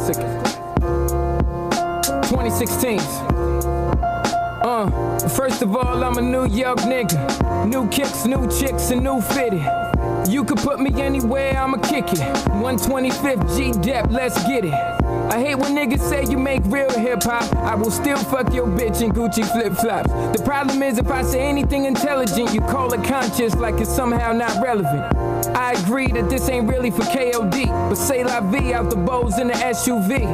classic. 2016. First of all, I'm a New York nigga. New kicks, new chicks, and new fitted. You could put me anywhere, I'ma kick it. 125th G-Dep, let's get it. I hate when niggas say you make real hip-hop. I will still fuck your bitch in Gucci flip-flops. The problem is if I say anything intelligent, you call it conscious like it's somehow not relevant. I agree that this ain't really for KOD, but say la vie out the bows in the SUV.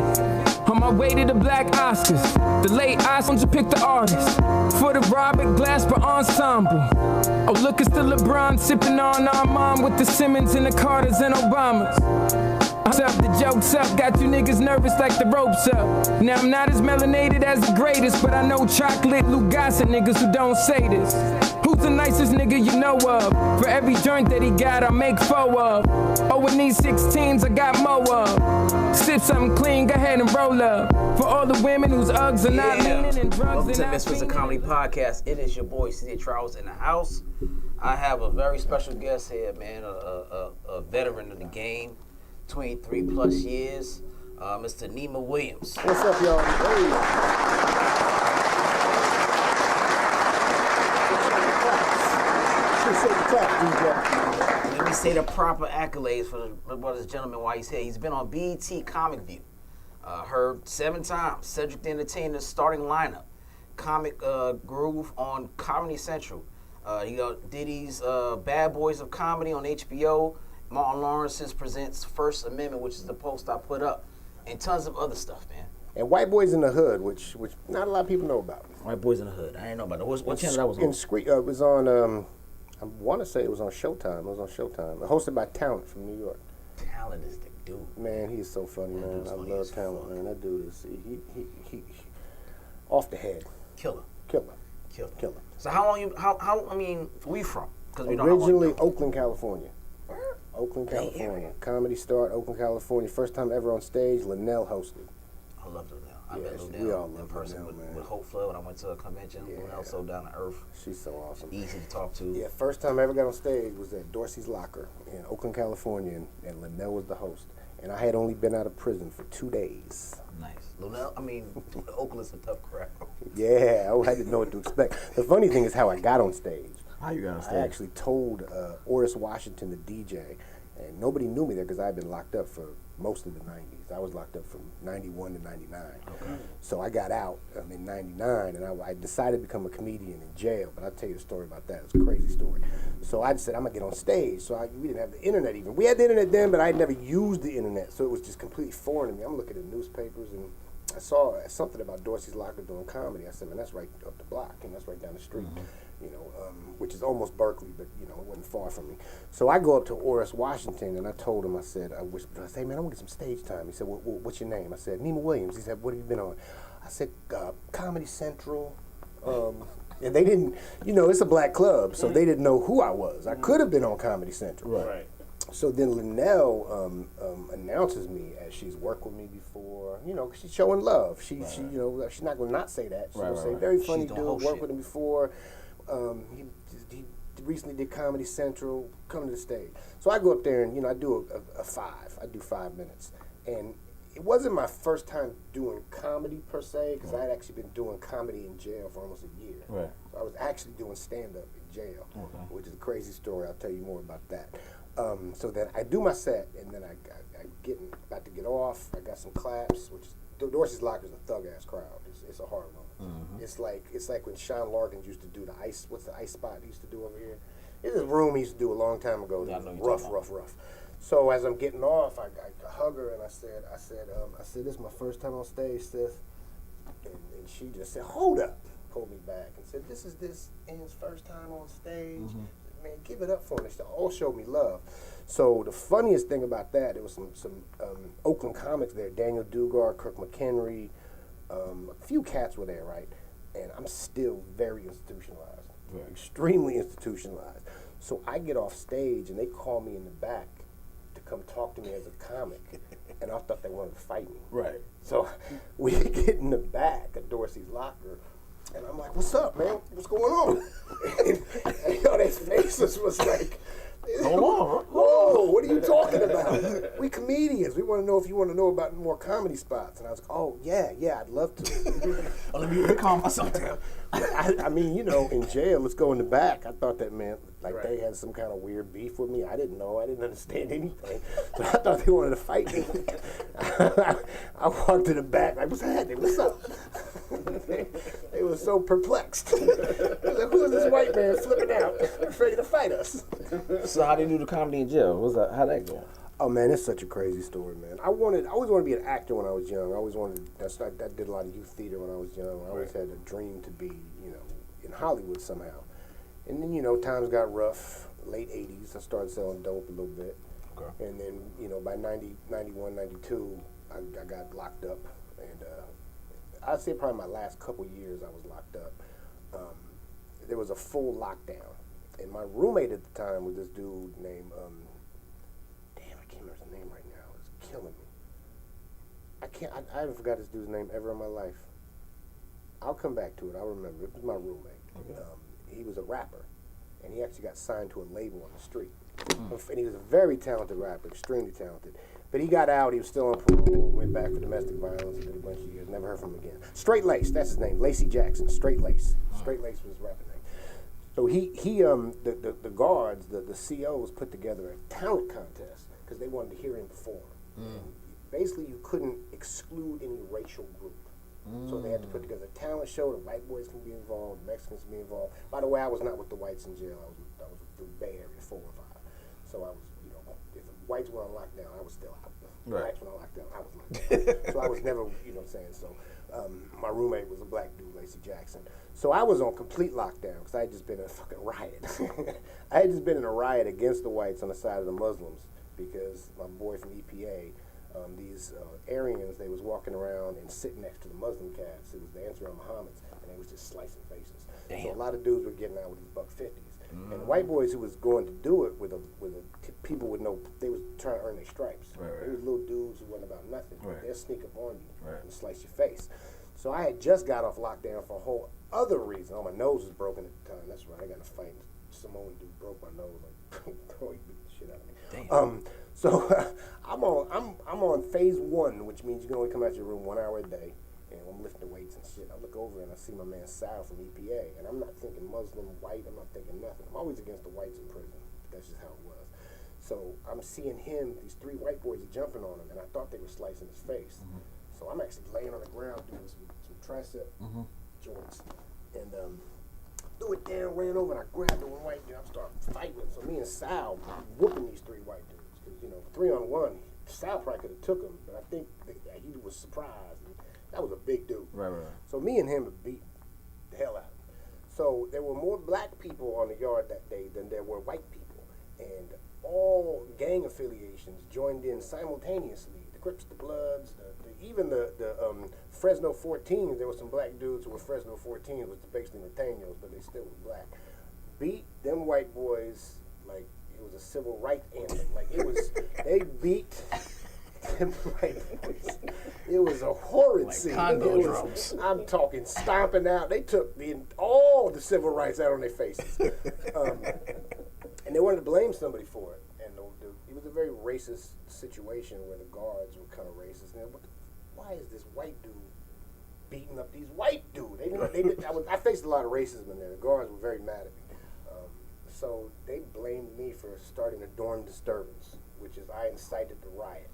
On my way to the Black Oscars, the late Oscars picked the artist for the Robert Glasper Ensemble. Oh, look, it's the LeBron sipping on Armand with the Simmons and the Carters and Obamas. What's up, the joke's up, got you niggas nervous like the ropes up. Now I'm not as melanated as the greatest, but I know chocolate Lugasa niggas who don't say this. Who's the nicest nigga you know of? For every joint that he got, I make four of. Oh, in these 16s, I got more of. Sip something clean, go ahead and roll up. For all the women whose Uggs are not leaning and drugs Welcome and to not Misfits of Comedy podcast. It is your boy, C.J. Charles, in the house. I have a very special guest here, man, a veteran of the game, 23 plus years, Mr. Nima Williams. What's up, y'all? Hey. Let me say the proper accolades for this gentleman while he's here. He's been on BET Comic View, heard 7 times, Cedric the Entertainer's starting lineup, Comic Groove on Comedy Central. He got Diddy's Bad Boys of Comedy on HBO. Martin Lawrence's presents First Amendment, which is the post I put up, and tons of other stuff, man. And White Boys in the Hood, which not a lot of people know about. White Boys in the Hood. I didn't know about that. What channel that was on? It was on, I want to say it was on Showtime. It was on Showtime. Hosted by Talent from New York. Talent is the dude. Man, he's so funny, man. I funny love Talent, man. That dude is, he off the head. Killer. So how long we from? Because we don't Originally Oakland, California. Oakland, California. Comedy start, Oakland, California. First time ever on stage, Linnell hosted. I love Linnell. I Yeah, met we all Linnell in love person Linnell, with Hope Flood when I went to a convention. Yeah. Linnell's so down to earth. She's so awesome. Easy to talk to. Yeah, first time I ever got on stage was at Dorsey's Locker in Oakland, California, and Linnell was the host. And I had only been out of prison for 2 days. Nice. Linnell, Oakland's a tough crowd. Yeah, I didn't know what to expect. The funny thing is how I got on stage. How you got on stage? I actually told Oris Washington, the DJ, and nobody knew me there because I had been locked up for most of the 90s. I was locked up from 91 to 99. Okay. So I got out in 99, and I decided to become a comedian in jail, but I'll tell you the story about that. It's a crazy story. So I said, I'm going to get on stage. So we didn't have the internet even. We had the internet then, but I had never used the internet, so it was just completely foreign to me. I'm looking at newspapers, and I saw something about Dorsey's Locker doing comedy. I said, man, that's right up the block, and that's right down the street. Mm-hmm. Which is almost Berkeley, but it wasn't far from me. So I go up to Oris Washington, and I told him, I said, hey man, I want to get some stage time. He said, well, what's your name? I said, Nima Williams. He said, what have you been on? I said, Comedy Central. And they didn't, it's a black club, so they didn't know who I was. I could have been on Comedy Central. Right. So then Linnell announces me as she's worked with me before, 'cause she's showing love. She's not going to not say that. She's going to say, very funny dude, worked with him before. He recently did Comedy Central, come to the stage. So I go up there and, I do a 5. I do 5 minutes. And it wasn't my first time doing comedy per se, because I had actually been doing comedy in jail for almost a year. Right. So I was actually doing stand-up in jail, which is a crazy story. I'll tell you more about that. So then I do my set, and then I about to get off. I got some claps, which is, Dorsey's Locker is a thug-ass crowd. It's a hard one. Mm-hmm. It's like when Sean Larkin used to do the ice. What's the ice spot he used to do over here? It's a room he used to do a long time ago. Yeah, rough. So as I'm getting off, I hug her and I said, this is my first time on stage, sis. And she just said, hold up, pulled me back and said, this is this N's first time on stage. Mm-hmm. Man, give it up for me. They all showed me love. So the funniest thing about that, there was some Oakland comics there, Daniel Dugard, Kirk McHenry, a few cats were there, right? And I'm still very institutionalized, extremely institutionalized. So I get off stage and they call me in the back to come talk to me as a comic. And I thought they wanted to fight me. Right. So we get in the back of Dorsey's Locker, and I'm like, what's up, man? What's going on? and their faces was like, Hold on, Whoa, what are you talking about? We comedians. We want to know if you want to know about more comedy spots. And I was like, oh, yeah, I'd love to. Let me calm myself down. I mean, you know, in jail, let's go in the back. I thought that meant like they had some kind of weird beef with me. I didn't know. I didn't understand anything. So I thought they wanted to fight me. I walked to the back like, what's happening? What's up? They were so perplexed. Like, who is this white man flipping out, ready to fight us? So how did you do the comedy in jail? How'd that go? Oh man, it's such a crazy story, man. I always wanted to be an actor when I was young. I always wanted. I did a lot of youth theater when I was young. I always had a dream to be, you know, in Hollywood somehow. And then, you know, times got rough. Late '80s, I started selling dope a little bit. Okay. And then, you know, by 90, 91, 92, I got locked up. And I'd say probably my last couple years I was locked up. There was a full lockdown. And my roommate at the time was this dude named, I can't remember his name right now. It's killing me. I haven't forgot this dude's name ever in my life. I'll come back to it. I'll remember. It was my roommate. Okay. He was a rapper, and he actually got signed to a label on the street. And he was a very talented rapper, extremely talented. But he got out. He was still on parole. Went back for domestic violence. Did a bunch of years. Never heard from him again. Straight Lace. That's his name. Lacey Jackson. Straight Lace. Straight Lace was his rapper name. So the guards, the COs put together a talent contest because they wanted to hear him perform. Basically, you couldn't exclude any racial group. So they had to put together a talent show. The white boys can be involved, the Mexicans can be involved. By the way, I was not with the whites in jail. I was with the Bay Area 4 and 5. So I was, you know, if the whites were on lockdown, I was still out. The whites were on lockdown, I was not. So I was never, you know what I'm saying? So my roommate was a black dude, Lacey Jackson. So I was on complete lockdown because I had just been in a fucking riot. I had just been in a riot against the whites on the side of the Muslims because my boy from EPA, these Aryans, they was walking around and sitting next to the Muslim cats. It was the Answer Muhammad's, and they was just slicing faces. Damn. So a lot of dudes were getting out with these $150s. And the white boys who was going to do it with people with no, they was trying to earn their stripes. They was little dudes who wasn't about nothing. They'll sneak up on you and slice your face. So I had just got off lockdown for a whole other reason. Oh, my nose was broken at the time. That's right. I got in a fight. Samoan dude broke my nose. Like, oh, he beat the shit out of me. Damn. So I'm on phase 1, which means you can only come out your room 1 hour a day, and I'm lifting the weights and shit. I look over and I see my man Sal from EPA, and I'm not thinking Muslim, white. I'm not thinking nothing. I'm always against the whites in prison. That's just how it was. So I'm seeing him. These 3 white boys are jumping on him, and I thought they were slicing his face. So I'm actually laying on the ground doing some tricep joints, and threw it down, ran over, and I grabbed the one white dude. I started fighting. So me and Sal whooping these 3 white dudes. You know, 3-on-1, Sal probably could have took him, but I think he was surprised. And that was a big dude. Right. So me and him beat the hell out of him. So there were more black people on the yard that day than there were white people. And all gang affiliations joined in simultaneously. The Crips, the Bloods, even the Fresno 14s. There were some black dudes who were Fresno 14s, was basically Nathaniels, but they still was black. Beat them white boys like it was a civil rights anthem. Like it was, they beat them white boys. It was a horrid scene. Congo drums. I'm talking stomping out. They took all the civil rights out on their faces. And they wanted to blame somebody for it. And it was a very racist situation where the guards were kind of racist. And why is this white dude beating up these white dudes? I faced a lot of racism in there. The guards were very mad at me. So they blamed me for starting a dorm disturbance, which is I incited the riot.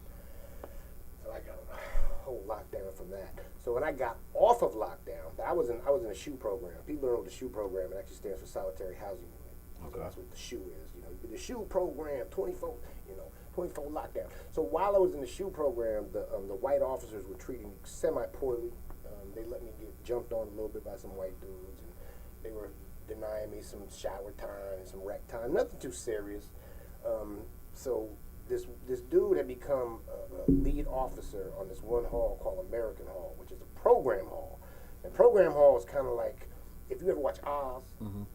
So I got a whole lockdown from that. So when I got off of lockdown, I was in a SHU program. People don't know what the SHU program, it actually stands for Solitary Housing Unit. Okay. So that's what the SHU is. You know, the SHU program, 24 lockdown. So while I was in the SHU program, the white officers were treating me semi-poorly. They let me get jumped on a little bit by some white dudes, and they were denying me some shower time and some rec time, nothing too serious. So this dude had become a lead officer on this one hall called American Hall, which is a program hall. And program hall is kind of like, if you ever watch Oz,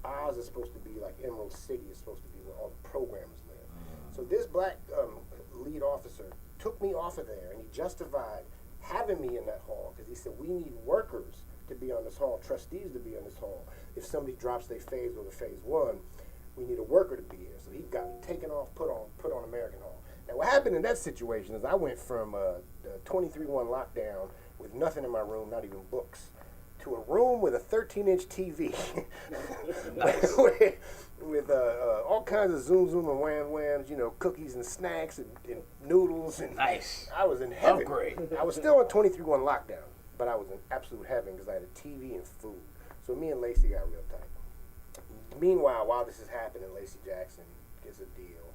Oz is supposed to be like Emerald City, is supposed to be where all the programmers live. So this black lead officer took me off of there, and he justified having me in that hall because he said, we need workers to be on this hall, trustees to be on this hall. If somebody drops their phase or the phase 1, we need a worker to be here. So he got me taken off, put on American Hall. Now what happened in that situation is I went from the 23-1 lockdown with nothing in my room, not even books, to a room with a 13-inch TV with all kinds of zoom and whams, cookies and snacks and noodles. And nice. I was in heaven. Upgrade. I was still on 23-1 lockdown, but I was in absolute heaven because I had a TV and food. So me and Lacey got real tight. Meanwhile, while this is happening, Lacey Jackson gets a deal.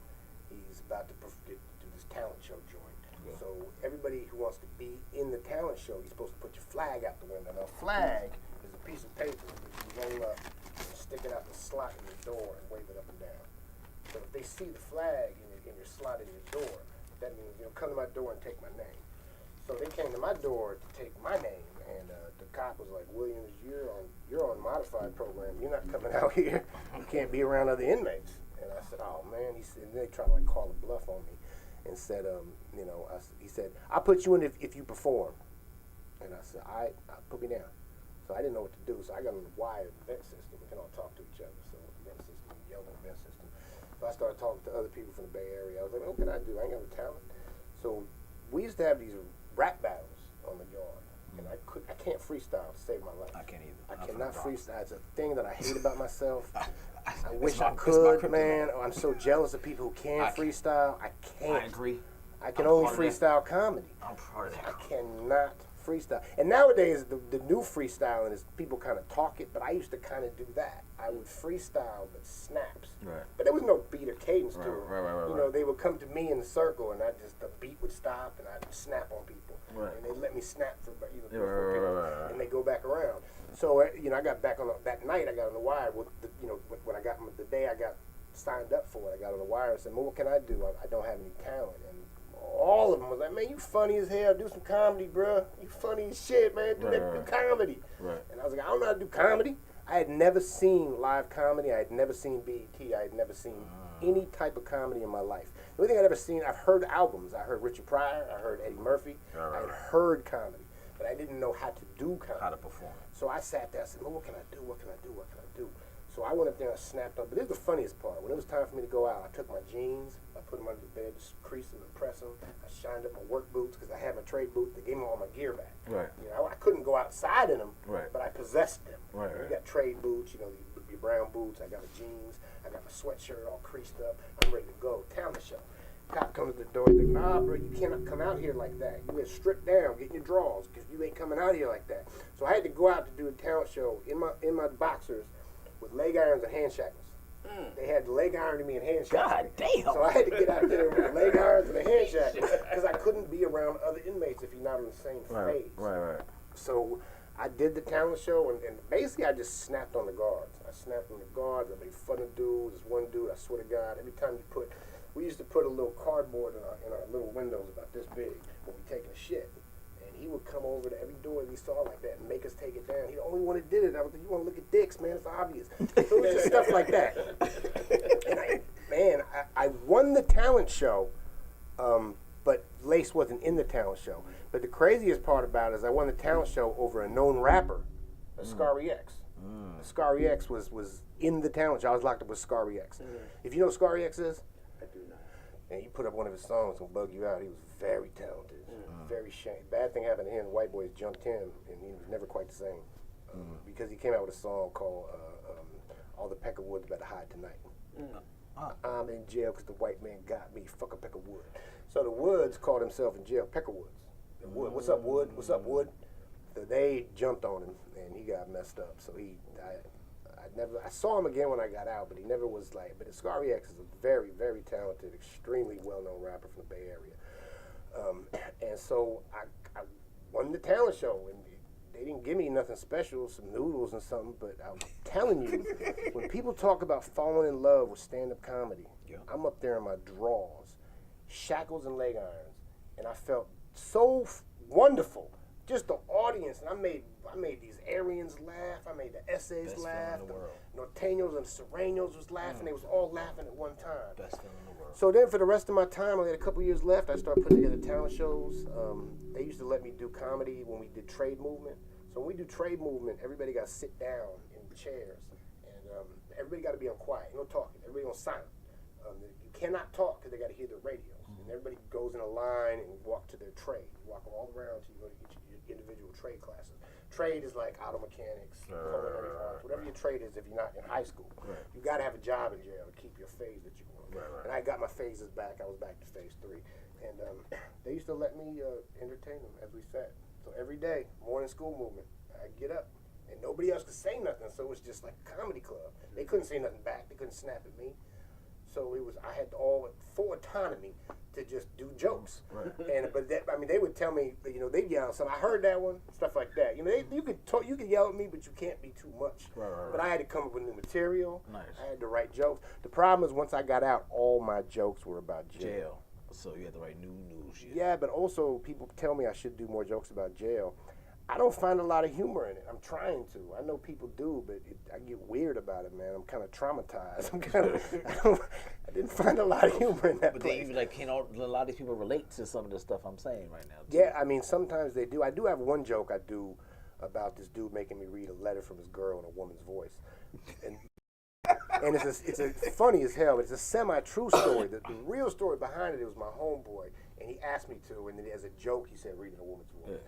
He's about to do this talent show joint. Yeah. So everybody who wants to be in the talent show, you're supposed to put your flag out the window. Now, flag is a piece of paper that you roll up and stick it out the slot in your door and wave it up and down. So if they see the flag in your slot in your door, that means, come to my door and take my name. So they came to my door to take my name, and the cop was like, Williams, you're on modified program. You're not coming out here. You can't be around other inmates. And I said, oh, man. He said, and they tried to call a bluff on me and said, he said, I'll put you in if you perform. And I said, all right, put me down. So I didn't know what to do. So I got on the wired vent system. We can all talk to each other. So the vent system, yelled at the vent system. So I started talking to other people from the Bay Area. I was like, what can I do? I ain't got no talent. So we used to have these rap battles on the yard. And I can't freestyle to save my life. I can't either. I cannot freestyle. It's a thing that I hate about myself. I wish I could, man. I'm so jealous of people who can freestyle. I can't. I agree. I can only freestyle comedy. I'm part of that. I cannot freestyle. And nowadays, the new freestyling is people kind of talk it, but I used to kind of do that. I would freestyle, but snaps. Right. But there was no beat or cadence to it. Right. They would come to me in the circle, and the beat would stop, and I'd snap on people. Right. And they'd let me snap for Right. and they go back around. So, I got back on that night. I got on the wire. When I got the day I got signed up for it, I got on the wire and said, "Well, what can I do? I don't have any talent." And all of them was like, "Man, you funny as hell. Do some comedy, bro. You funny as shit, man. Do comedy." Right. And I was like, "I don't know how to do comedy." I had never seen live comedy. I had never seen BET. I had never seen any type of comedy in my life. The only thing I'd ever seen, I've heard albums. I heard Richard Pryor. I heard Eddie Murphy. I had heard comedy, but I didn't know how to do comedy. How to perform. So I sat there and said, well, what can I do? What can I do? What can I do? So I went up there and snapped up. But this is the funniest part. When it was time for me to go out, I took my jeans, I put them under the bed, just creased them and pressed them. I shined up my work boots because I had my trade boots. They gave me all my gear back. Right. I couldn't go outside in them, but I possessed them. Right. You got trade boots, your brown boots. I got my jeans. I got my sweatshirt all creased up. I'm ready to go. Talent show. Cop comes to the door. He's like, nah, bro, you cannot come out here like that. You get stripped down, get your drawers, because you ain't coming out here like that. So I had to go out to do a talent show in my boxers with leg irons and hand shackles. They had leg iron me and hand shackles. God damn. So I had to get out there with the leg irons and the hand shackles because I couldn't be around other inmates if you're not in the same phase. Right. So I did the talent show, and basically I just snapped on the guards. I snapped on the guards. I made fun of dudes. This one dude, I swear to God, every time we used to put a little cardboard in our little windows about this big when we taking a shit. And he would come over to every door we saw like that and make us take it down. He the only one that did it. I was like, you want to look at dicks, man? It's obvious. So it was just stuff like that. And I won the talent show, but Lace wasn't in the talent show. But the craziest part about it is I won the talent show over a known rapper, Scary X. Scary X was in the talent show. I was locked up with Scary X. If you know who Scary X is? I do not. And you put up one of his songs and bug you out. He was very talented, very shame. Bad thing happened to him. White boys jumped him, and he was never quite the same because he came out with a song called "All the Peck of Wood's Better Hide Tonight." I'm in jail because the white man got me. Fuck a peck of wood. So the Woods called himself in jail Peck of Woods. Wood, what's up, Wood? What's up, Wood? So they jumped on him, and he got messed up. So I saw him again when I got out, but he never was like. But Scary X is a very, very talented, extremely well-known rapper from the Bay Area. And so I won the talent show, and they didn't give me nothing special, some noodles and something. But I'm telling you, when people talk about falling in love with stand-up comedy, I'm up there in my drawers, shackles and leg irons, and I felt so wonderful. Just the audience, and I made these Aryans laugh. I made the essays laugh. The Norteños and Serranos was laughing. They was all laughing at one time. Best feeling in the world. So then, for the rest of my time, I had a couple years left. I started putting together talent shows. They used to let me do comedy when we did Trade Movement. So when we do Trade Movement, everybody got to sit down in chairs, and everybody got to be on quiet, no talking. Everybody on silent. You cannot talk because they got to hear the radios. And everybody goes in a line and walk to their trade. You walk all around till you go to your individual trade classes. Trade is like auto mechanics, culinary arts, whatever your trade is if you're not in high school. You got to have a job in jail to keep your phase that you want. And I got my phases back. I was back to phase 3. And they used to let me entertain them as we sat. So every day, morning school movement, I'd get up. And nobody else could say nothing, so it was just like a comedy club. They couldn't say nothing back. They couldn't snap at me. So I had full autonomy to just do jokes. But they would tell me, they'd yell something. I heard that one, stuff like that. You could yell at me, but you can't be too much. But I had to come up with new material. I had to write jokes. The problem is once I got out, all my jokes were about jail. So you had to write new news. Yeah, but also people tell me I should do more jokes about jail. I don't find a lot of humor in it. I'm trying to. I know people do, but I get weird about it, man. I'm kind of traumatized. I didn't find a lot of humor in that But place. then a lot of these people relate to some of the stuff I'm saying right now. Too. Yeah, I mean, sometimes they do. I do have one joke I do about this dude making me read a letter from his girl in a woman's voice. And it's funny as hell, but it's a semi-true story. The real story behind it was my homeboy, and he asked me to, and then as a joke, he said, reading a woman's voice.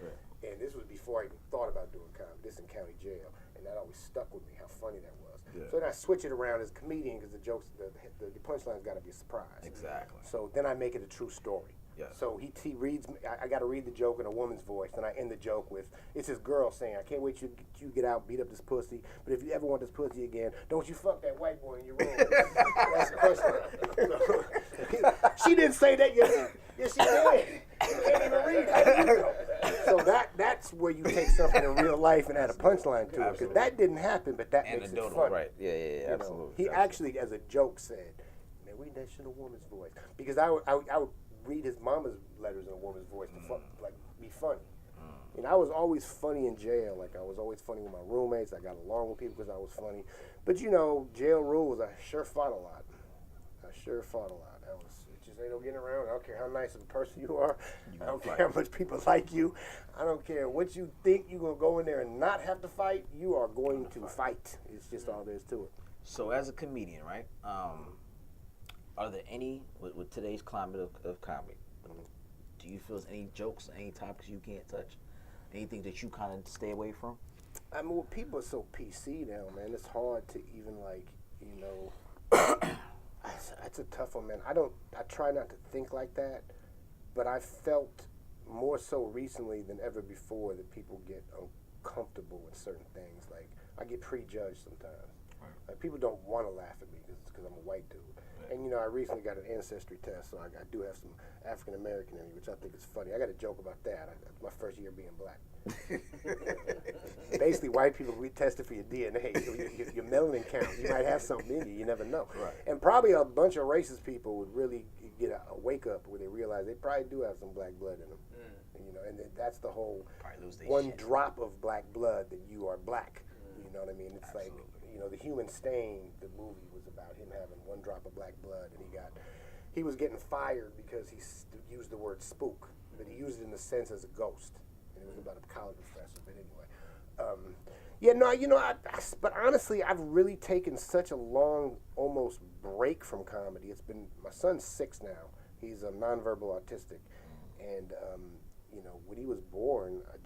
And this was before I even thought about doing comedy, this in county jail, and that always stuck with me, how funny that was. So then I switch it around as a comedian, because the jokes, the punchline's got to be a surprise. Exactly. So then I make it a true story. So he reads, I got to read the joke in a woman's voice, and I end the joke with, it's his girl saying, I can't wait till you get out and beat up this pussy, but if you ever want this pussy again, don't you fuck that white boy in your room. That's the punchline. She didn't say that yet. Yes, she did. You can't even read that. So that's where you take something in real life and add a punchline to it, because that didn't happen, but that makes it funny. Right. Yeah, absolutely. He actually, as a joke, said, man, read that shit in a woman's voice. Because I would read his mama's letters in a woman's voice to be funny. I was always funny in jail. Like, I was always funny with my roommates. I got along with people because I was funny. But, jail rules, I sure fought a lot. It just ain't no getting around. I don't care how nice of a person you are. I don't care how much people like you. I don't care what you think you're going to go in there and not have to fight. You are going to fight. It's just all there is to it. So as a comedian, right, are there any, with today's climate of comedy, do you feel there's any jokes, any topics you can't touch? Anything that you kind of stay away from? I mean, well, people are so PC now, man. It's hard to even, it's a tough one, man. I try not to think like that, but I felt more so recently than ever before that people get uncomfortable with certain things. Like, I get prejudged sometimes. Like, people don't want to laugh at me because I'm a white dude. And, I recently got an ancestry test, so I do have some African American in me, which I think is funny. I got a joke about that. My first year being black. Basically, white people, we tested for your DNA, your melanin count. You might have something in you. You never know. And probably a bunch of racist people would really get a wake up where they realize they probably do have some black blood in them. And that's the whole one drop of black blood that you are black. You know what I mean? It's Absolutely. The Human Stain, the movie was about him having one drop of black blood, and he was getting fired because he used the word spook, but he used it in the sense as a ghost, and it was about a college professor. But anyway, but honestly, I've really taken such a long, almost break from comedy. My son's 6 now. He's nonverbal autistic, and when he was born, I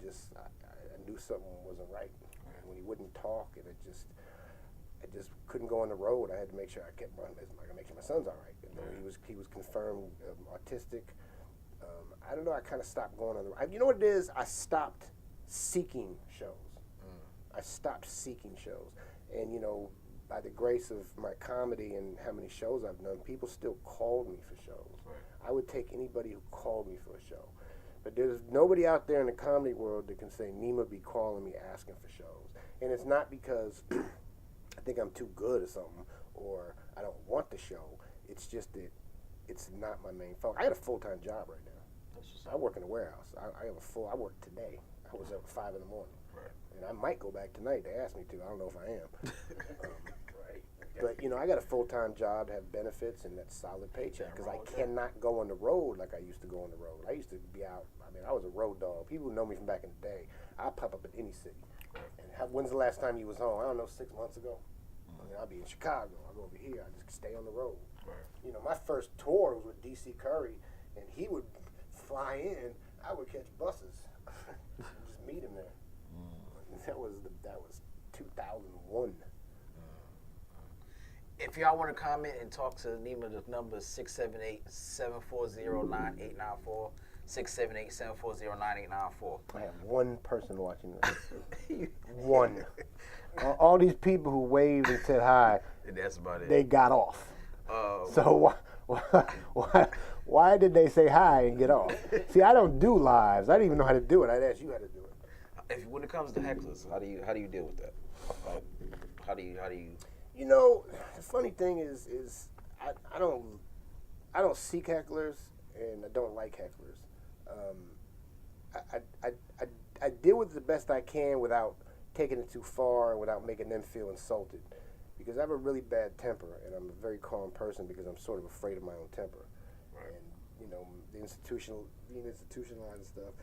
knew something wasn't right. And when he wouldn't talk, and I just couldn't go on the road. I had to make sure I kept make sure my son's all right. He was confirmed autistic. I don't know. I kind of stopped going on the road. You know what it is? I stopped seeking shows. And by the grace of my comedy and how many shows I've done, people still called me for shows. I would take anybody who called me for a show. But there's nobody out there in the comedy world that can say Nima be calling me asking for shows. And it's not because I think I'm too good or something, or I don't want the show. It's just that it's not my main focus. I got a full-time job right now. I work in a warehouse. I work today. I was up at 5 in the morning. And I might go back tonight. They asked me to. I don't know if I am. But, I got a full-time job, have benefits, and that's solid paycheck because I cannot go on the road like I used to go on the road. I used to be out. I was a road dog. People who know me from back in the day, I pop up at any city. And when's the last time you was home? I don't know, 6 months ago. I'll be in Chicago. I'll go over here. I just stay on the road. Right. You know, my first tour was with DC Curry, and he would fly in. I would catch buses, just meet him there. That was 2001. If y'all want to comment and talk to Nima, the number is 678-740-9894. 678-740-9894. I have one person watching this. One. All these people who waved and said hi, that's about it. They got off. So why did they say hi and get off? See, I don't do lives. I didn't even know how to do it. I'd ask you how to do it. When it comes to hecklers, how do you deal with that? Like, how do you? You know, the funny thing is I don't seek hecklers and I don't like hecklers. I deal with it the best I can without taking it too far and without making them feel insulted, because I have a really bad temper and I'm a very calm person because I'm sort of afraid of my own temper. Right. And you know, being institutionalized and stuff.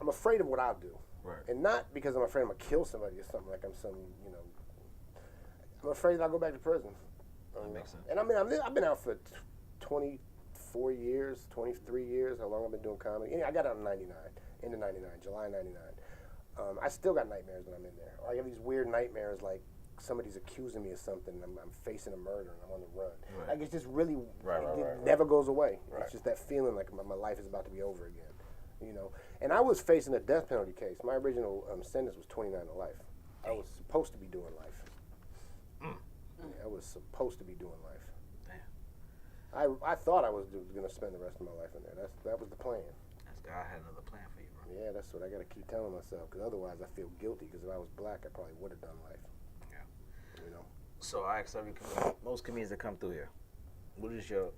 I'm afraid of what I'll do. Right. And not because I'm afraid I'm going to kill somebody or something, like I'm I'm afraid that I'll go back to prison. That makes sense. And I mean, I've been out for 24 years, 23 years, how long I've been doing comedy. I got out in 99, July 99. I still got nightmares when I'm in there. Or I have these weird nightmares like somebody's accusing me of something and I'm facing a murder and I'm on the run. Right. Like it's just really, it never goes away. Right. It's just that feeling like my life is about to be over again. You know, and I was facing a death penalty case. My original sentence was 29 to life. I was supposed to be doing life. I was supposed to be doing life. Damn. I thought I was going to spend the rest of my life in there. That was the plan. God had another plan for you, bro. Yeah, that's what I got to keep telling myself, because otherwise I feel guilty, because if I was black, I probably would have done life. Yeah. You know. So I ask most comedians that come through here, what is your,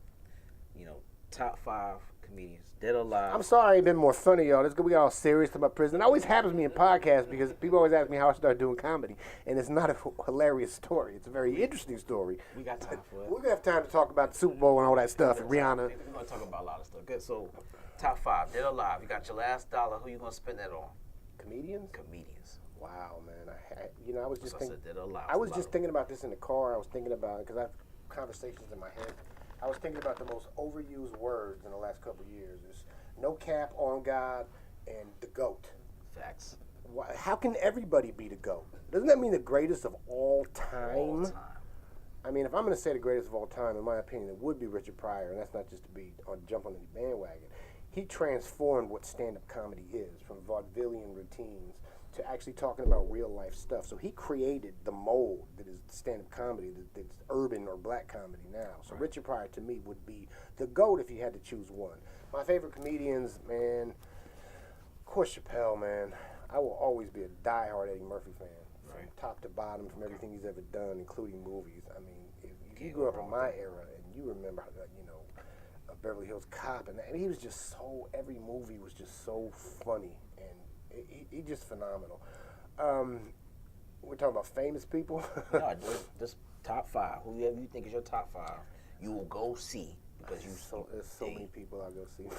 top 5 comedians, dead or alive? I'm sorry I ain't been more funny, y'all. We got all serious about prison. It always happens to me in podcasts because people always ask me how I started doing comedy, and it's not a hilarious story. It's a very interesting story. We got time for it. We're going to have time to talk about the Super Bowl and all that stuff, and Rihanna. We're going to talk about a lot of stuff. Good, so top 5, dead or alive. You got your last dollar. Who you going to spend that on? Comedians? Comedians. Wow, man. I was just thinking. I was just thinking about this in the car. I was thinking about it because I have conversations in my head. I was thinking about the most overused words in the last couple of years. There's no cap, on God, and the GOAT. Facts. How can everybody be the GOAT? Doesn't that mean the greatest of all time? All time. I mean, if I'm going to say the greatest of all time, in my opinion, it would be Richard Pryor, and that's not just to jump on any bandwagon. He transformed what stand-up comedy is, from vaudevillian routines to actually talking about real-life stuff. So he created the mold that is stand-up comedy, that's urban or black comedy now. So right. Richard Pryor, to me, would be the GOAT if you had to choose one. My favorite comedians, man, of course Chappelle, man. I will always be a diehard Eddie Murphy fan, from top to bottom, from everything he's ever done, including movies. I mean, if you grew up in my era and you remember, Beverly Hills Cop, and he was just every movie was just so funny, and he just phenomenal. We're talking about famous people. No, just top 5. Whoever you think is your top 5, you will go see because there's so many people I'll go see.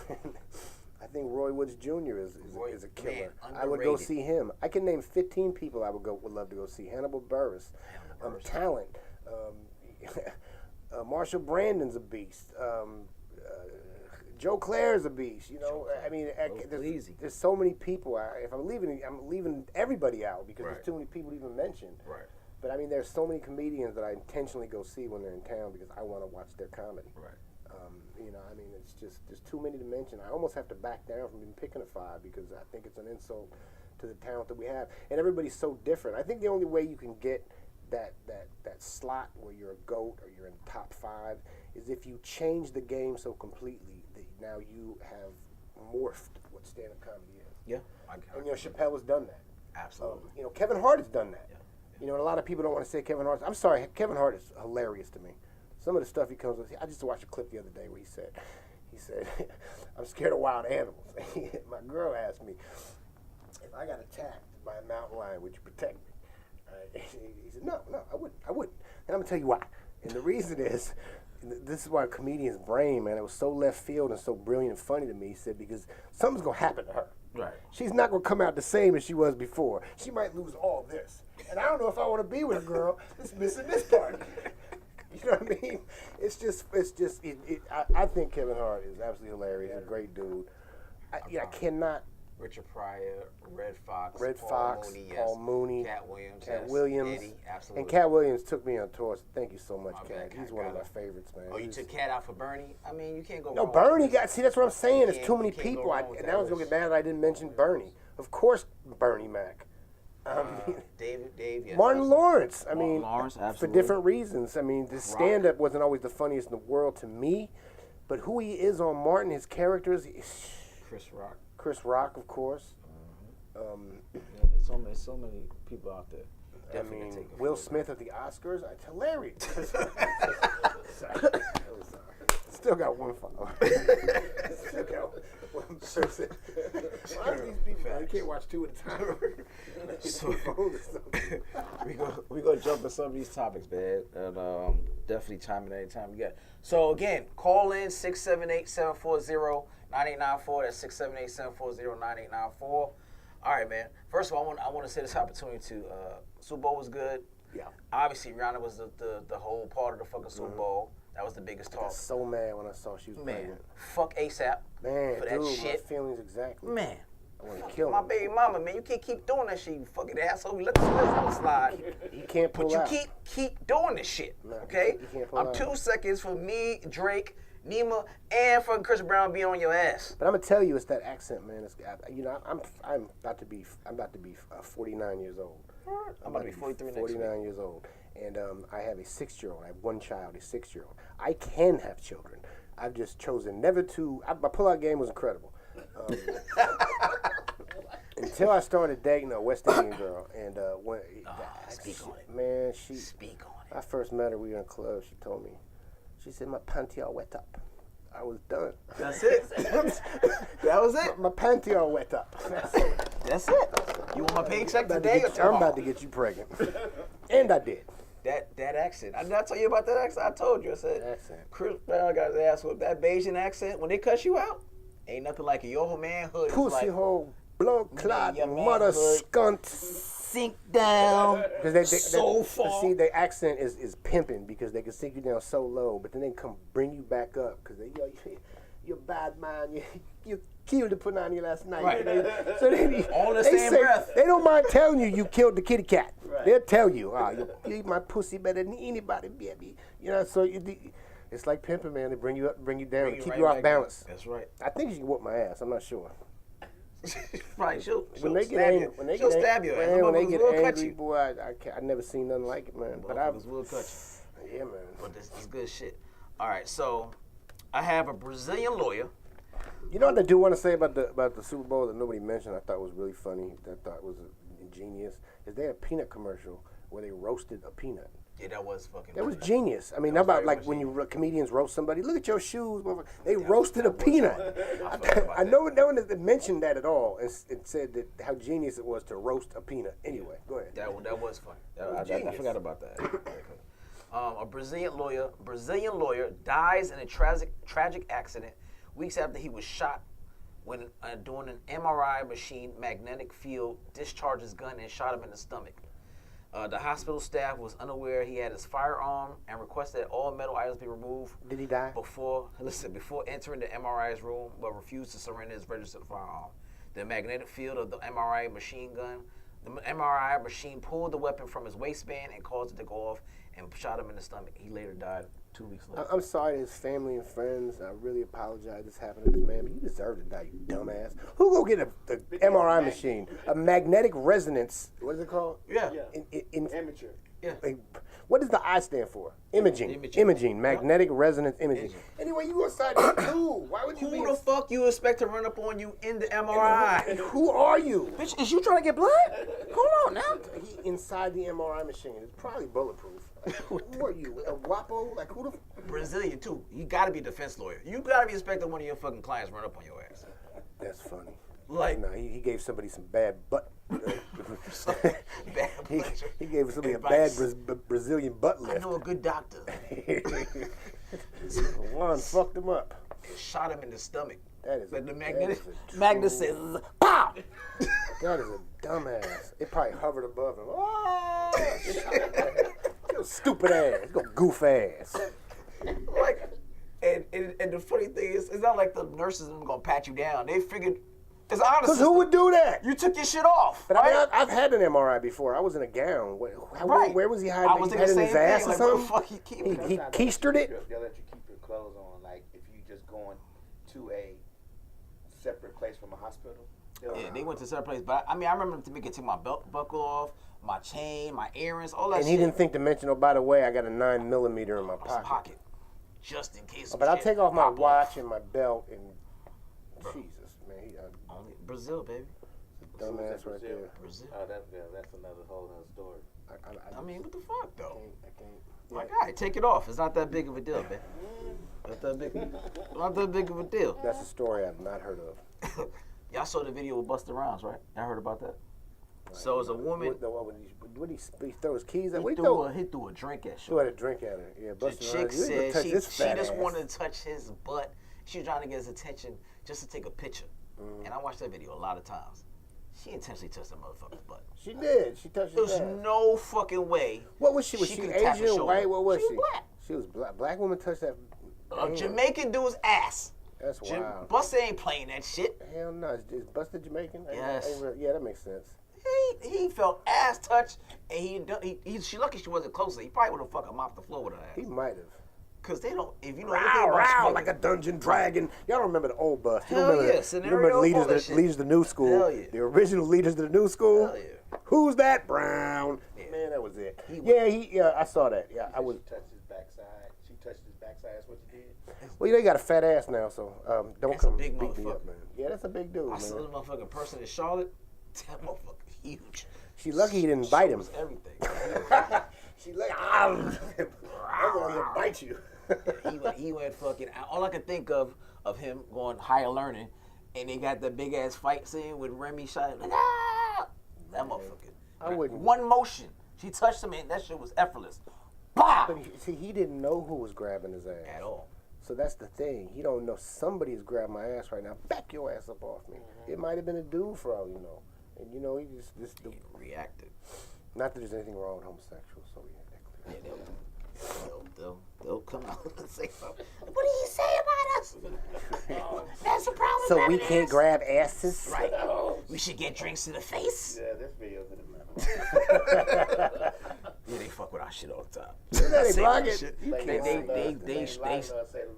I think Roy Woods Jr. is a killer. Man, I would go see him. I can name 15 people I would love to go see. Hannibal Buress. Talent. Marshall Brandon's a beast. Joe Clare's a beast, I mean, there's so many people. If I'm leaving everybody out because there's too many people to even mention. Right. But I mean, there's so many comedians that I intentionally go see when they're in town because I want to watch their comedy. Right. I mean, it's just there's too many to mention. I almost have to back down from even picking a 5 because I think it's an insult to the talent that we have, and everybody's so different. I think the only way you can get that slot where you're a GOAT or you're in the top 5 is if you change the game so completely that now you have morphed what stand-up comedy is. Yeah. And Chappelle has done that. Absolutely. Kevin Hart has done that. Yeah. And a lot of people don't want to say Kevin Hart. I'm sorry, Kevin Hart is hilarious to me. Some of the stuff he comes with. I just watched a clip the other day where he said, I'm scared of wild animals. My girl asked me, if I got attacked by a mountain lion, would you protect me? He said, no, I wouldn't. And I'm going to tell you why. And the reason is, this is why a comedian's brain, man, it was so left field and so brilliant and funny to me. He said, because something's going to happen to her. Right. She's not going to come out the same as she was before. She might lose all this. And I don't know if I want to be with a girl that's missing this part. You know what I mean? I think Kevin Hart is absolutely hilarious. He's a great dude. I cannot. Richard Pryor, Red Fox, Paul Mooney, Cat Williams, Eddie, absolutely. And Cat Williams took me on tour. So thank you so much, Cat. He's one of my favorites, man. Oh, you took Cat out for Bernie? I mean, you can't go. No, wrong Bernie with got. See, that's what I'm saying. It's too many people. And I was gonna get mad that I didn't mention Bernie. Of course, Bernie Mac. Dave, yes, Martin Lawrence. I mean, Lawrence, for different reasons. I mean, the stand-up wasn't always the funniest in the world to me, but who he is on Martin, his characters. Chris Rock, of course. There's so many people out there. I mean, Will Smith at the Oscars. It's hilarious. Still got one follower. Still got one person. A lot of these people, you can't watch two at a time. So, we gonna jump in some of these topics, man, and definitely chime in anytime you get. So again, call in 678-740-9894. That's 678-740-9894. All right, man. First of all, I want to say this opportunity to Super Bowl was good. Yeah. Obviously, Rihanna was the whole part of the fucking Super Bowl. That was the biggest talk. I was so mad when I saw she was pregnant. Fuck ASAP. Man, for that dude, shit. My feelings exactly. Man. I want to kill my him. baby mama, man. You can't keep doing that shit, you fucking asshole. We let the slip slide. You can't pull out. But you keep doing this shit, okay? You can't pull I'm out. 2 seconds for me, Drake, Nima, and fucking Chris Brown being on your ass. But I'm gonna tell you, it's that accent, man. It's, I'm about to be 49 years old. I'm about to be 43 next 49 years old, and I have a 6-year-old. I have one child, a 6-year-old. I can have children. I've just chosen never to. My pullout game was incredible. Until I started dating a West Indian girl, and Speak on it. Man, Speak on it. I first met her. We were in a club. She told me, she said, my panty all wet up. I was done. That's it. That was it. My panty all wet up. That's it. You want my paycheck today or tomorrow? I'm about to get you pregnant. And I did. That accent. Did I tell you about that accent? I told you. I said, Accent. Chris Brown got his ass with that Bayesian accent. When they cuss you out, ain't nothing like it. Your whole manhood is Pussy like, hole, blood clot, your mother manhood scunt. sink down so far. See, the accent is pimping because they can sink you down so low, but then they come bring you back up because you're bad man. You killed the punani last night. Right. So they, all the same breath. They don't mind telling you killed the kitty cat. Right. They'll tell you, you eat my pussy better than anybody, baby. You know, so it's like pimping, man. They bring you up, bring you down, keep you off balance. That's right. I think she can whoop my ass. I'm not sure. Right, she'll when they stab get you. angry, She'll stab you. Man, when they get will cut angry, you. boy, I never seen nothing like it, man. But I will cut you. Yeah, man. But this is good shit. All right, so I have a Brazilian lawyer. You know what I do want to say about the Super Bowl that nobody mentioned? I thought was really funny. That I thought was ingenious. Is they had a peanut commercial where they roasted a peanut. Yeah, that was fucking. That was genius. I mean, how about like when comedians roast somebody? Look at your shoes, motherfucker. They roasted a peanut. I know no one mentioned that at all. It said that how genius it was to roast a peanut. Anyway, go ahead. That was funny. I forgot about that. A Brazilian lawyer dies in a tragic accident weeks after he was shot when doing an MRI machine magnetic field discharged his gun and shot him in the stomach. The hospital staff was unaware he had his firearm and requested that all metal items be removed. Did he die? Before entering the MRI's room, but refused to surrender his registered firearm. The magnetic field of the MRI machine gun, the MRI machine pulled the weapon from his waistband and caused it to go off and shot him in the stomach. He later died 2 weeks later. I'm sorry to his family and friends. I really apologize this happened to this man, but you deserve to die, you dumbass. Who go get a MRI machine? A magnetic resonance. What is it called? Yeah. Amateur. Yeah. What does the I stand for? Imaging. Magnetic resonance imaging. Anyway, you inside the too. Why would you Who the fuck you expect to run up on you in the MRI? And who are you? Bitch, is you trying to get blood? Hold on now. He inside the MRI machine. It's probably bulletproof. Who are you? A guapo? Like who the Brazilian too. You gotta be a defense lawyer. You gotta be expecting one of your fucking clients run up on your ass. That's funny. Like no, he gave somebody some bad butt. he gave somebody advice. A bad Brazilian butt lift. I know a good doctor. One fucked him up. And shot him in the stomach. That is the magnet says, pow! That is a dumbass. It probably hovered above him. Oh! Yo, stupid ass. Go goof ass. Like, and the funny thing is, it's not like the nurses are gonna pat you down. They figured it's honest. Because who would do that? You took your shit off. But right? I mean, I've had an MRI before. I was in a gown. Where was he hiding? I was He thinking had the it in his same ass thing. or Like, where the something? fuck he keep it? He keistered it? They'll let you keep your clothes on. Like, if you just going to a separate place from a hospital. Yeah, they went to a certain place. But I mean, I remember to make it take my belt buckle off, my chain, my earrings, all that shit. And he didn't think to mention, oh, by the way, I got a 9mm in my pocket. Just in case. But I'll take off my watch and my belt and Jesus, man. Only Brazil, baby. Dumbass right there. Brazil. Oh, that's another whole other story. I mean, what the fuck, though? I can't. My guy, take it off. It's not that big of a deal, man. Not that big of a deal. That's a story I've not heard of. Y'all saw the video with Busta Rhymes, right? Y'all heard about that? So as a woman, What did he throw his keys at? he threw a drink at Threw her. at a drink at her. Yeah, The Busta chick Rhymes, you ain't said gonna she touch this fat just ass. wanted to touch his butt. She was trying to get his attention just to take a picture. And I watched that video a lot of times. She intentionally touched that motherfucker's butt. She did. She touched his There's ass. no fucking way. What was she? Was she could tap his Asian, shoulder. white? What was she? She was black. She was black. Black woman touched that. A Damn. Jamaican dude's ass. That's wild. Busta ain't playing that shit. Hell no. Is Busta Jamaican? Yes. Yeah, that makes sense. He felt ass touched, and she lucky she wasn't closer. He probably would have fucking mopped the floor with her ass. He might have. Cause they don't. If you know anything about Row, smoking, like a dungeon dragon. Y'all don't remember the old Bust. You Hell remember yeah, you remember Scenario, the all that leaders of the new school. Hell yeah. The original leaders of the new school. Hell yeah. Who's that? Brown. Yeah. Man, that was it. He I saw that. Yeah, I was. She touched his backside. She touched his backside. That's what you did. Well, they got a fat ass now, so don't That's a come big beat me motherfucker. up, man. Yeah, that's a big dude, I man. saw this motherfucking person in Charlotte. That motherfucker huge. She lucky he didn't bite him. Was everything. She like, I'm gonna bite you. he went fucking. All I could think of him going higher learning, and they got the big ass fight scene with Remy shot like that motherfucker. I wouldn't. One motion, she touched him, and that shit was effortless. Bah! But he didn't know who was grabbing his ass At all. So that's the thing. He don't know somebody's grabbing my ass right now. Back your ass up off me. It might have been a dude for all you know. And you know, he He reacted. not that there's anything wrong with homosexuals, so we had that clear. Yeah, they'll come out and say something. What did he say about us? That's the problem. So we can't grab asses? Right. We should get drinks to the face. Yeah, this video's in the mouth. Yeah, they fuck with our shit all the time. They Say block that it. shit. You They can't they say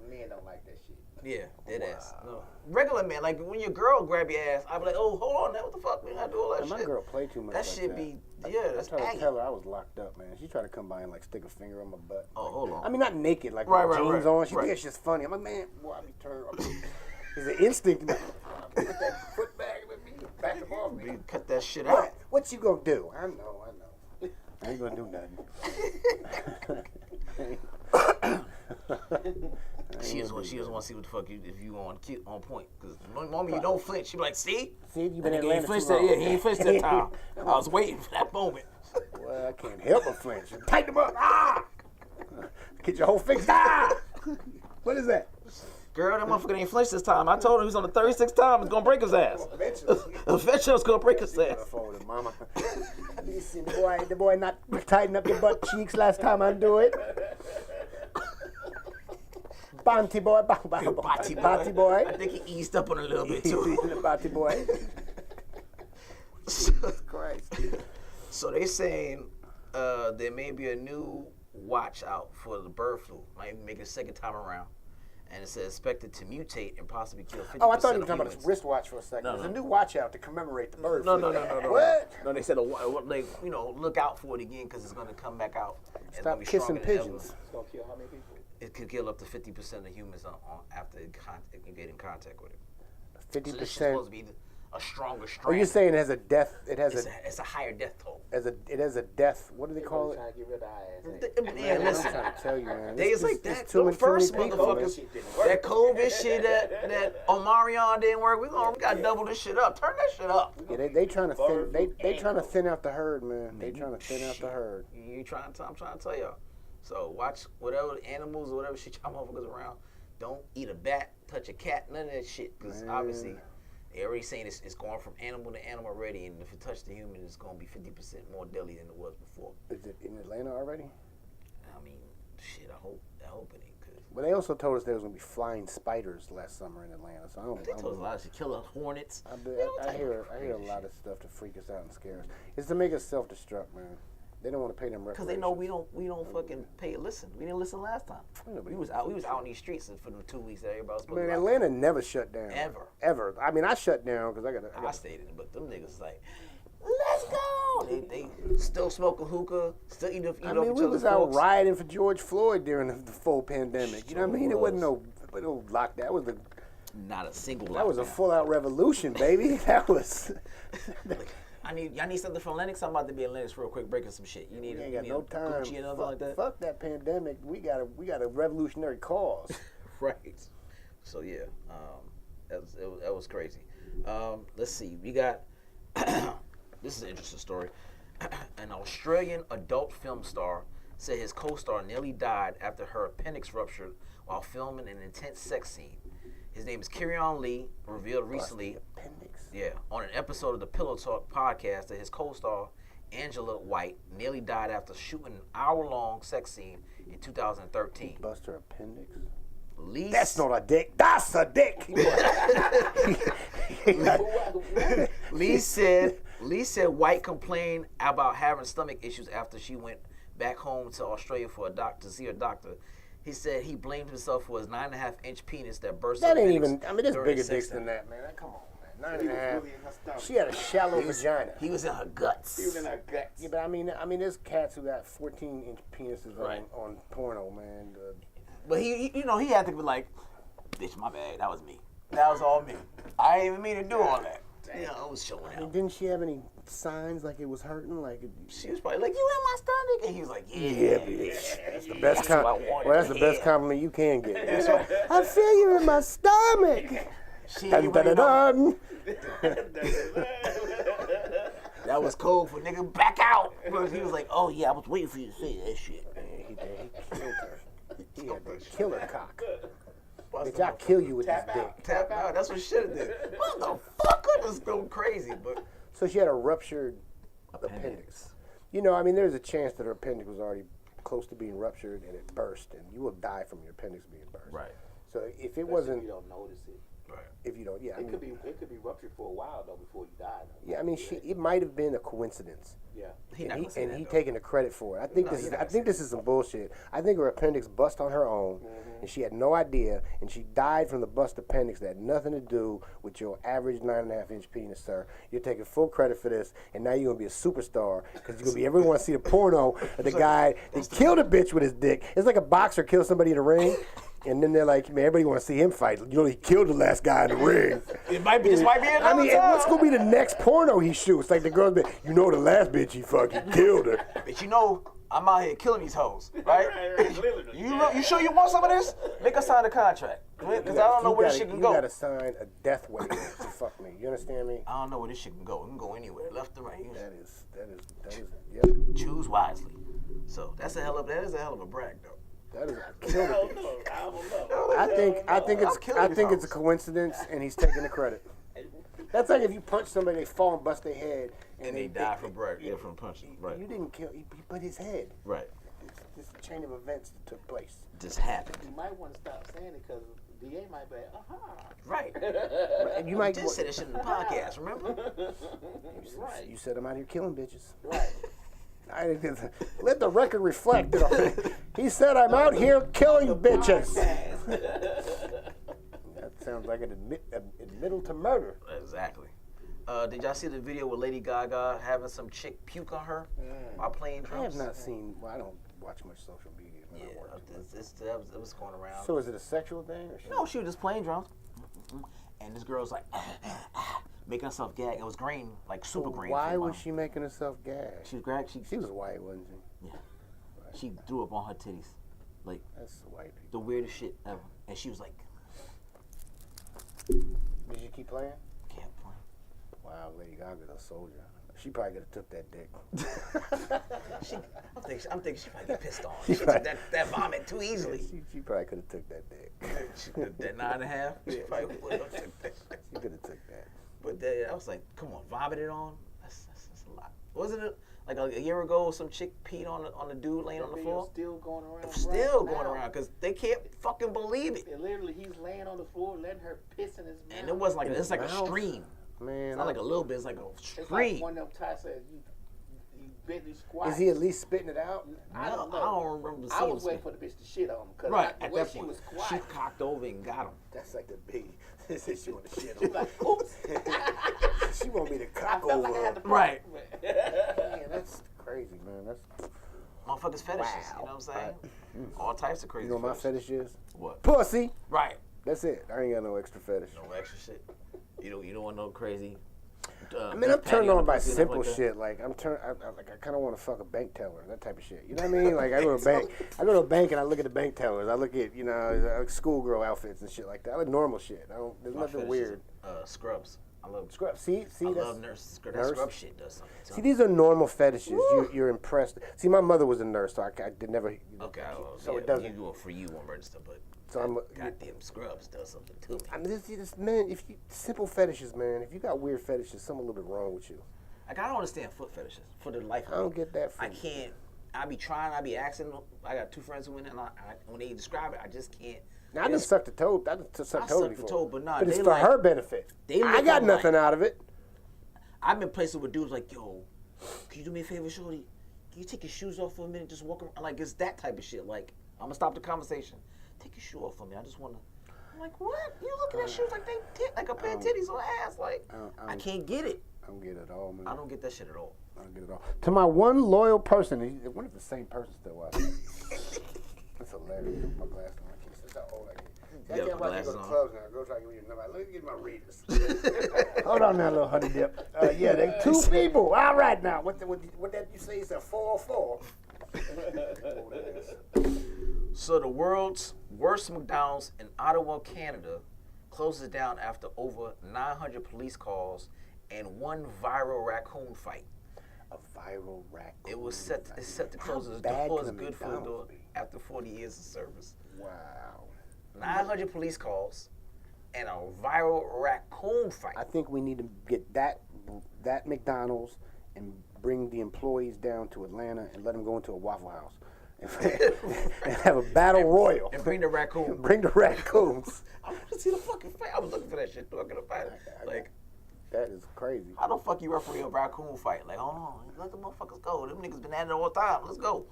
men don't like that shit. yeah, dead ass. No. Regular man, like when your girl grab your ass, I be like, oh, hold on, now what the fuck? We gotta do all that And shit. my girl play too much. That like shit that. be, yeah, that's I tried to aggy. tell her I was locked up, man. She tried to come by and like stick a finger on my butt. Oh, hold on. I mean, not naked, like Right, with right, jeans right, on. She right. thinks it's just funny. I'm like, man, boy, I be turned. It's an instinct. Put that foot back with me, back them off me. You cut that shit out. What you gonna do? I know. I ain't gonna do nothing. She just want to see what the fuck if you on point. Because the moment you don't flinch, she be like, see? See, you been He in ain't Atlanta flinched too that, long. yeah, he ain't flinched that time. I was waiting for that moment. Well, I can't help but flinch. Tighten them up. Ah! Get your whole fix. Ah! What is that? Girl, that motherfucker ain't flinched this time. I told him he's on the 36th time. It's gonna break his ass. Eventually, it's gonna break his ass. Forward, mama. You see the boy not tighten up your butt cheeks last time I do it. Bonty boy, Bonty boy. I think he eased up on it a little bit too. The Bonty boy. Christ. So they saying there may be a new watch out for the bird flu. Might make it a second time around. And it says expected to mutate and possibly kill 50% Oh, I thought you were of talking about humans. a wristwatch for a second. No, There's no. a new watch out to commemorate the bird No. flu. What? What? No, they said like look out for it again because it's gonna come back out. It's Stop gonna be kissing stronger than ever. pigeons. It's gonna kill how many people? It could kill up to 50% of humans after it get in contact with it. 50%. So this is supposed to be a stronger Oh, strand. you're saying it has a death? It has it's a higher death toll. it has a death. What do they call it? Trying to get rid of our ass. Yeah, I'm listen. trying to tell you, man. Days It's like just- that, it's too them many first people, man. motherfuckers, that COVID shit that Omarion didn't work. We gotta double this shit up. Turn that shit up. Yeah, they trying to thin. They trying to thin out the herd, man. They trying to thin out the herd. I'm trying to tell y'all. So watch whatever animals or whatever shit y'all motherfuckers around. Don't eat a bat, touch a cat, none of that shit. Because obviously, they already saying it's going from animal to animal already. And if it touched the human, it's going to be 50% more deadly than it was before. in Atlanta already? I mean, shit. I hope it ain't. But they also told us there was going to be flying spiders last summer in Atlanta. So I don't. They told us a lot of shit. Killer hornets. I hear a lot of stuff to freak us out and scare us. It's to make us self-destruct, man. They don't want to pay them reparations. Because they know we don't fucking pay. Listen, we didn't listen last time. We was out in these streets for the 2 weeks that everybody was supposed to. Man, Atlanta never shut down. Ever. I mean, I shut down because I stayed in it, but them niggas like, let's go. They still smoking hookah, still eating off each other's we was out folks. rioting for George Floyd during the full pandemic. You know what I mean? It wasn't no lockdown. That was not a single lockdown. That was a full-out revolution, baby. That was... Y'all need something from Lennox? I'm about to be in Lennox real quick, breaking some shit. You ain't got no time. Gucci and like that? Fuck that pandemic. We got a revolutionary cause. Right. So yeah, that was crazy. Let's see. We got this is an interesting story. An Australian adult film star said his co-star nearly died after her appendix ruptured while filming an intense sex scene. His name is Kieran Lee, revealed recently on an episode of the Pillow Talk podcast that his co-star, Angela White, nearly died after shooting an hour-long sex scene in 2013. Bust her appendix? That's not a dick. That's a dick. Lee said White complained about having stomach issues after she went back home to Australia to see her doctor. He said he blamed himself for his 9.5-inch penis that burst. That ain't even. I mean, there's bigger dicks than that, man. Come on, man. 9.5. She had a shallow vagina. He was in her guts. He was in her guts. Yeah, but I mean, there's cats who got 14-inch penises on porno, man. But he had to be like, bitch, my bad. That was me. That was all me. I didn't even mean to do all that. Yeah, I was showing out. Didn't she have any signs like it was hurting? She was probably like, you in my stomach? And he was like, yeah, bitch. That's the best compliment. Well, that's the best compliment you can get. I feel you in my stomach. Dun. That was cold for nigga back out. He was like, oh yeah, I was waiting for you to say that shit. He killed her. He had the killer cock. Bitch, I'll kill you with this dick. Tap out. That's what shit did. Motherfucker, this go crazy. But so she had a ruptured appendix. You know, I mean, there's a chance that her appendix was already close to being ruptured and it burst, and you will die from your appendix being burst. Right. So if it wasn't, if you don't notice it. Right. If you don't, yeah. It could be ruptured for a while though before you die. Yeah, I mean, it might have been a coincidence. Yeah. He taking the credit for it. I think this is some bullshit. I think her appendix bust on her own, and she had no idea, and she died from the bust appendix that had nothing to do with your average 9.5-inch penis, sir. You're taking full credit for this, and now you're gonna be a superstar because you're gonna be everyone want to see the porno of the guy that killed a bitch with his dick. It's like a boxer kills somebody in the ring. And then they're like, man, everybody want to see him fight. You know, he killed the last guy in the ring. This might be another time. What's going to be the next porno he shoots? Like the girl's been, the last bitch he fucking killed her. But I'm out here killing these hoes, right? You sure you want some of this? Make us sign a contract. Because I don't know where this shit can go. You got to sign a death waiver to fuck me. You understand me? I don't know where this shit can go. It can go anywhere, left or right. That is, yep. Choose wisely. So that is a hell of a brag, though. That is killed it. I think it's a coincidence, and he's taking the credit. That's like if you punch somebody, they fall and bust their head, and they die from from punching. Right. You didn't kill. He put his head. Right. It's a chain of events that took place. Just happened. You might want to stop saying it because DA might be Right. And you might just say that shit in the podcast. Remember? Right. You said I'm out here killing bitches. Right. Let the record reflect it. He said, I'm out here killing bitches. That sounds like an admittal to murder. Exactly. Did y'all see the video with Lady Gaga having some chick puke on her while playing drums? I have not seen, I don't watch much social media. It was going around. So is it a sexual thing? No, she was just playing drums. And this girl's like, making herself gag. It was green, like super green. Why was she making herself gag? She was gag. She was white, wasn't she? Yeah. Right. She threw up on her titties. Like, that's white people. The weirdest shit ever. And she was like, did you keep playing? Kept playing. Wow, Lady Gaga's a soldier. She probably could have took that dick. I'm thinking she probably get pissed off. She took that vomit too easily. She probably could have took that dick. That 9.5? She probably would have took that. She could have took that. But I was like, come on, vomit it on? That's a lot. Wasn't it? like a year ago, some chick peed on the dude laying on the floor. Still going around. Still going around because they can't fucking believe it. And literally, he's laying on the floor, letting her piss in his mouth. And it wasn't like it's like a stream. Man, it's not like a little bit. It's like a stream. It's like one of them Ty said, you bent squat. Is he at least spitting it out? I don't know. I don't remember. I was waiting for the bitch to shit on him. Right at that she point, was quiet. she cocked over and got him. That's like the big. She want to shit on. Like, oops. She want me to cock I felt over. like I had to Right. Man, that's crazy, man. That's motherfuckers fetishes. You know what I'm saying? All types of crazy. You know what my fetish is? What? Pussy. Right. That's it. I ain't got no extra fetish. No extra shit. You don't want no crazy. I mean, I'm turned on by simple shit. Like I kind of want to fuck a bank teller, that type of shit. You know what I mean? Like I go to a bank, and I look at the bank tellers. I look at I like schoolgirl outfits and shit like that. I like normal shit. There's nothing weird. Scrubs. I love scrub. See, I love nurse. That scrub shit does something. See, these are normal fetishes. You're impressed. See, my mother was a nurse, so I did never. Okay, so it doesn't. You do it for you on register, but. So goddamn scrubs does something to me. I mean, this man, if you simple fetishes, man. If you got weird fetishes, something a little bit wrong with you. Like I don't understand foot fetishes for the life of me. I don't get that. I can't. I be trying. I be asking. I got two friends who in it, and when they describe it, I just can't. Now I done sucked the toe. I done sucked toe before. The toe, but nah, but it's for her benefit. I got nothing out of it. I've been places where dudes like, yo, can you do me a favor, shorty? Can you take your shoes off for a minute, just walk around? Like it's that type of shit. Like I'm gonna stop the conversation. Take your shoe off for me. I just wanna. I'm like, what? You looking at shoes like like a pair of titties on ass? Like I can't get it. I don't get it at all, man. I don't get that shit at all. I don't get it at all. To my one loyal person, one of the same person still watching. That's hilarious. My glasses on. I can't. That's how old I get. I can't watch you go to clubs now. Go try to give me your number. Let me get my readers. Hold on now, little honey dip. Yeah, they two people. All right now. What that you say is a 404. So the world's worst McDonald's in Ottawa, Canada, closes down after over 900 police calls and one viral raccoon fight. A viral raccoon. It's set to close its doors good for the door after 40 years of service. Wow. 900 police calls and a viral raccoon fight. I think we need to get that McDonald's and bring the employees down to Atlanta and let them go into a Waffle House. And have a battle royal. And bring the raccoon. Bring the raccoons. I want to see the fucking fight. I was looking for that shit. I couldn't find it. Like, that is crazy. How the fuck you referee a raccoon fight? Like, hold on, let the motherfuckers go. Them niggas been at it all the time. Let's go.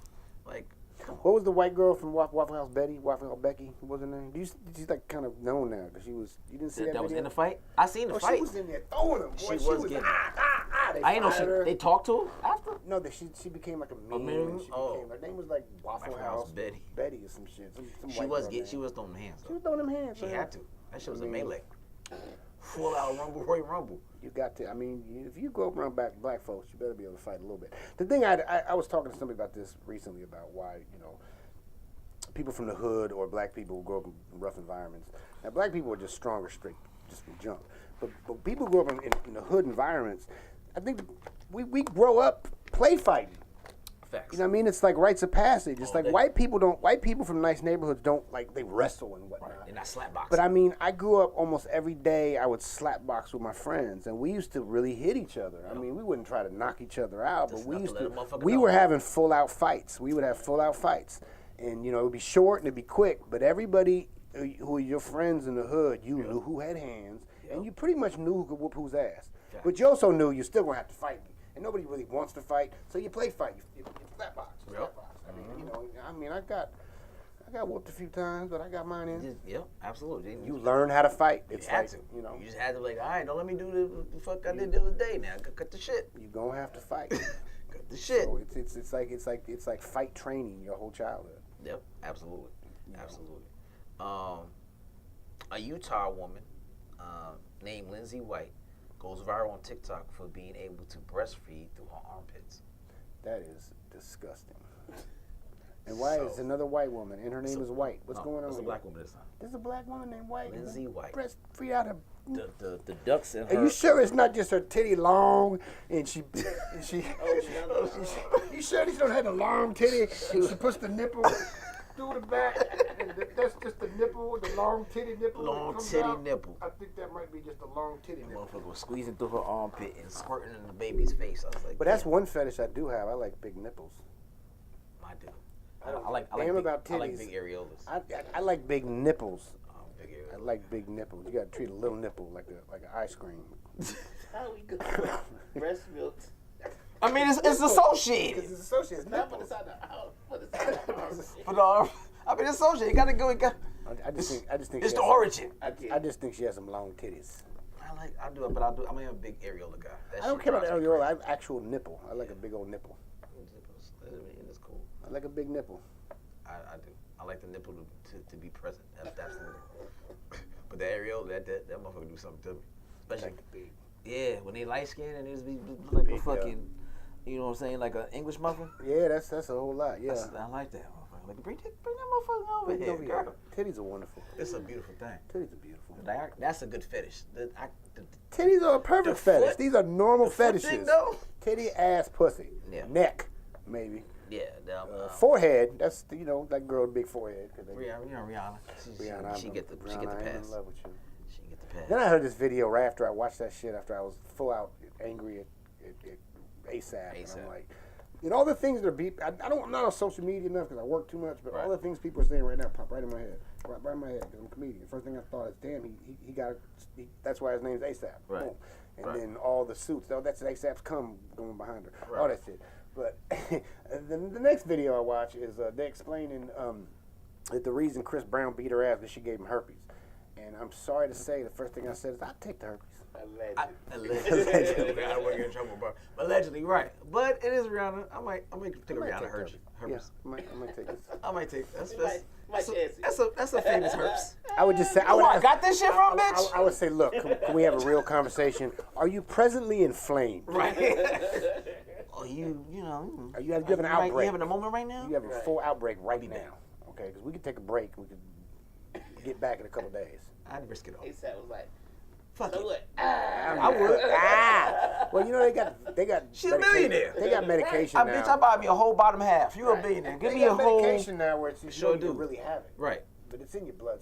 Like, come on. What was the white girl from Waffle House? Waffle House Becky? What was her name? She's like kind of known now because she was. You didn't see that was video? in the fight. I seen the fight. She was in there throwing them. Boy. She was getting. I ain't know. They talked to her after. No, she became like a meme. Her name was like Waffle House Betty or some shit. She was throwing them hands. She was throwing them hands. She had to. That shit was a melee. Full out Rumble, Royal Rumble. You got to. I mean, if you go up around black folks, you better be able to fight a little bit. The thing I was talking to somebody about this recently about why people from the hood or black people who grow up in rough environments. Now, black people are just stronger straight, just from jump. But people who grow up in the hood environments, I think we grow up play fighting. Facts. You know what I mean? It's like rites of passage. It's like white people from nice neighborhoods don't like, they wrestle and whatnot. Right. They're not slap boxing. But I mean, I grew up almost every day I would slap box with my friends, and we used to really hit each other. Yep. I mean, we wouldn't try to knock each other out, but we were having full out fights. We would have full out fights. And it would be short and it'd be quick, but everybody who were your friends in the hood, you knew who had hands, and you pretty much knew who could whoop whose ass. Yeah. But you also knew you're still gonna have to fight me, and nobody really wants to fight, so you play fight. You flat box. Flat box. I mean, I got whooped a few times, but I got mine in. Yep, absolutely. You learn how to fight. It's you had to. You just had to all right, don't let me do the fuck I did the other day. Now cut the shit. You gonna have to fight. Cut the shit. So it's like fight training your whole childhood. Yep, absolutely, absolutely. A Utah woman named Lindsay White goes viral on TikTok for being able to breastfeed through her armpits. That is disgusting. And why is another white woman, and her name is White? What's going on? It's a black woman this time. There's a black woman named White. Lindsay White. Breastfeed out of the ducts in her. Are you sure it's not just her titty long and she you sure these don't have a long titty and she puts the nipple through the back, and that's just the nipple, the long titty nipple. Long titty nipple. I think that might be just a long titty nipple. Motherfucker was squeezing through her armpit and squirting in the baby's face. I was like, but that's one fetish I do have. I like big nipples. I do. I like about titties. I like big areolas. I like big nipples. Big areolas. I like big nipples. You got to treat a little nipple like an ice cream. How we go? Breast milk. I mean, it's associated. Because it's associated. Not put this on the house. Put this on the house. But I mean, it's associated. You gotta go. I just think It's the origin. I just think she has some long titties. I do, but I do. I'm a big areola guy. I don't care about the areola. I have actual nipple. I like a big old nipple. It's cool. I like a big nipple. I do. I like the nipple to be present. Absolutely. But the areola, that motherfucker do something to me. Especially, yeah, when they light skinned and it be like a fucking, you know what I'm saying, like an English muffin. Yeah, that's a whole lot. Yeah, I like that motherfucker. Like bring that motherfucker over here, girl. Titties are wonderful. It's a beautiful thing. Titties are beautiful. That's a good fetish. Titties are a perfect fetish. Foot, these are normal fetishes. Thing, though? Titty, ass, pussy. Yeah. Neck, maybe. Yeah. Forehead. That's that girl with big forehead. Rihanna. She get the pass. I'm in love with you. She get the pass. Then I heard this video right after I watched that shit. After I was full out angry at ASAP. And I'm like, all the things that are I'm not on social media enough because I work too much. But all the things people are saying right now pop right in my head, right in my head because I'm a comedian. First thing I thought is, damn, that's why his name's ASAP. Right. Boom. And then all the suits. That's ASAP's come going behind her. Right. All that shit. But the next video I watch is they explaining that the reason Chris Brown beat her ass because she gave him herpes. And I'm sorry to say, the first thing I said is, I'd take the herpes. Allegedly. I don't want to get in trouble, bro. Allegedly, right. But it is Rihanna. I might take a Rihanna herpes. Yeah, I might take this. I might take that's a famous herpes. I would just say, I got this shit from, bitch. I would say, look, can we have a real conversation? Are you presently inflamed? Right. Oh, you know. Are you having an outbreak? You having a moment right now? You have a full outbreak right now. Okay, because we could take a break. We could get back in a couple days. I'd risk it all. ASAP was like, fuck it. I would. Well, they got. She's a millionaire. They got medication now. Bitch, I buy me a whole bottom half. You a billionaire. Give me a whole medication now where it's you don't really have it. Right. But it's in your blood.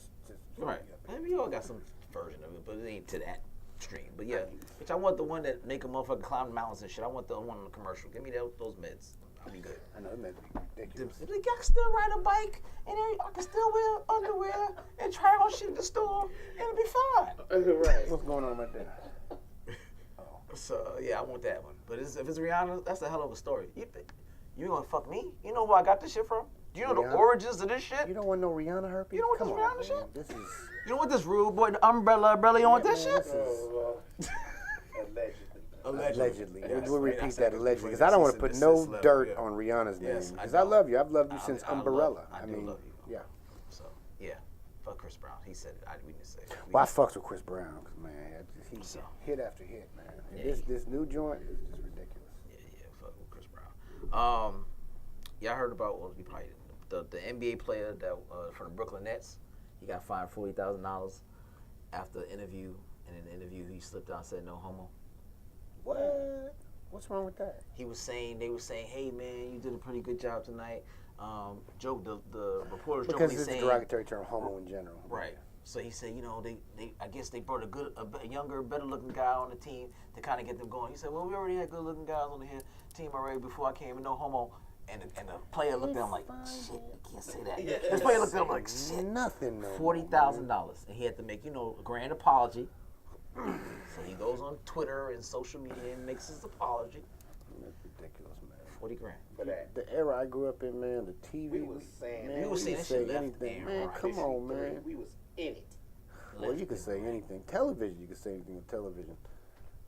Right. Maybe you all got some version of it, but it ain't to that extreme. But yeah, bitch, I want the one that make a motherfucker climb the mountains and shit. I want the one on the commercial. Give me those meds. I'll be good. I know, meds be ridiculous. I can still ride a bike, and then I can still wear underwear and try on shit in the store, and it'll be fine. Right. What's going on right there? So, yeah, I want that one. But if it's Rihanna, that's a hell of a story. You gonna fuck me? You know where I got this shit from? Do you know Rihanna? The origins of this shit? You don't want no Rihanna herpes? You don't want Come this on, Rihanna shit? This is... You don't want this rude boy, the umbrella? You don't want this shit? Allegedly. Yes. We'll repeat that allegedly, because I don't want to put no dirt on Rihanna's name. Because I love you. I've loved you since Umbrella. I mean, love you. Yeah. So, yeah. Fuck Chris Brown. He said it. We didn't say it. Well, I fucks with Chris Brown, because, man, he's hit after hit, man. Yeah, this new joint is just ridiculous. Yeah, fuck with Chris Brown. Y'all heard about, the NBA player that from the Brooklyn Nets. He got fined $40,000 after the interview, and in the interview he slipped out and said no homo. What? What's wrong with that? They were saying, hey man, you did a pretty good job tonight. The reporters because it's a derogatory term, homo in general. Right. So he said, I guess they brought a younger, better looking guy on the team to kind of get them going. He said, well, we already had good looking guys on the team already before I came, and no homo. And the player looked at him like, shit, you can't say that. The player looked at him like, shit. Nothing. $40,000, and he had to make, a grand apology. So he goes on Twitter and social media and makes his apology. That's ridiculous, man. 40 grand. But the era I grew up in, man, the TV. We was saying, man, we was saying anything. Man, come on, man. We was in it. Well, you could say anything. Television, you could say anything on television.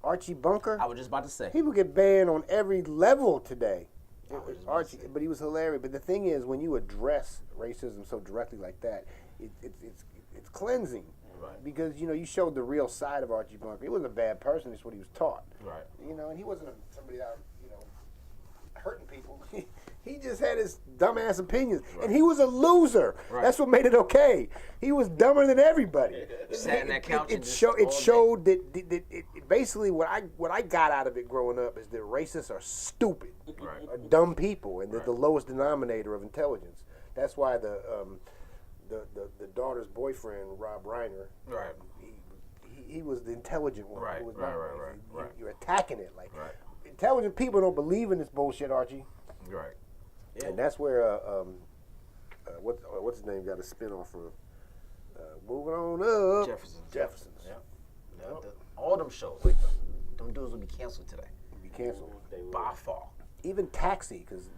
Archie Bunker. I was just about to say. People get banned on every level today. Archie, but he was hilarious. But the thing is, when you address racism so directly like that, it's cleansing. Right. Because, you showed the real side of Archie Bunker. He wasn't a bad person. It's what he was taught. Right. And he wasn't somebody out, hurting people. He just had his dumbass opinions. Right. And he was a loser. Right. That's what made it okay. He was dumber than everybody. Sat in that couch it showed that basically what I got out of it growing up is that racists are stupid. Right. Are dumb people, and they're the lowest denominator of intelligence. That's why the daughter's boyfriend, Rob Reiner, right? He was the intelligent one. Right. You're attacking it like right. Intelligent people don't believe in this bullshit, Archie. Right. Yeah. And that's where what's his name got a spinoff from Moving On Up. Jeffersons. Yeah. All them shows, like them dudes will be canceled today. Be canceled by far. Even Taxi, because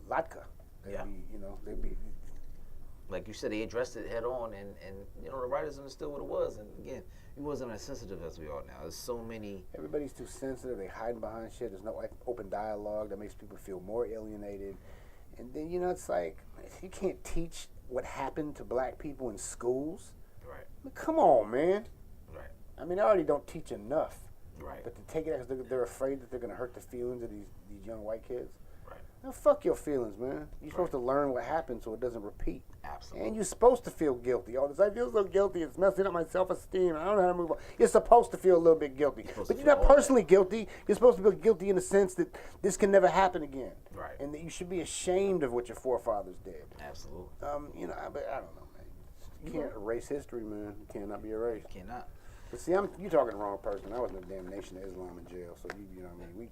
Latka. They'd be. Like you said, they addressed it head on, and the writers understood what it was. And again, we wasn't as sensitive as we are now. There's so many. Everybody's too sensitive. They hiding behind shit. There's no open dialogue that makes people feel more alienated. And then it's like you can't teach what happened to black people in schools. Right. I mean, come on, man. Right. I mean, they already don't teach enough. Right. But to take it because they're afraid that they're going to hurt the feelings of these young white kids. Right. Now, fuck your feelings, man. You're supposed to learn what happened so it doesn't repeat. Absolutely. And you're supposed to feel guilty. All this, I feel so guilty. It's messing up my self-esteem. I don't know how to move on. You're supposed to feel a little bit guilty. But you're not personally guilty. You're supposed to feel guilty in the sense that this can never happen again. Right. And that you should be ashamed of what your forefathers did. Absolutely. But I don't know, man. You can't erase history, man. It cannot be erased. Cannot. But see, you're talking to the wrong person. I was in the damn Nation of Islam in jail, so you know what I mean.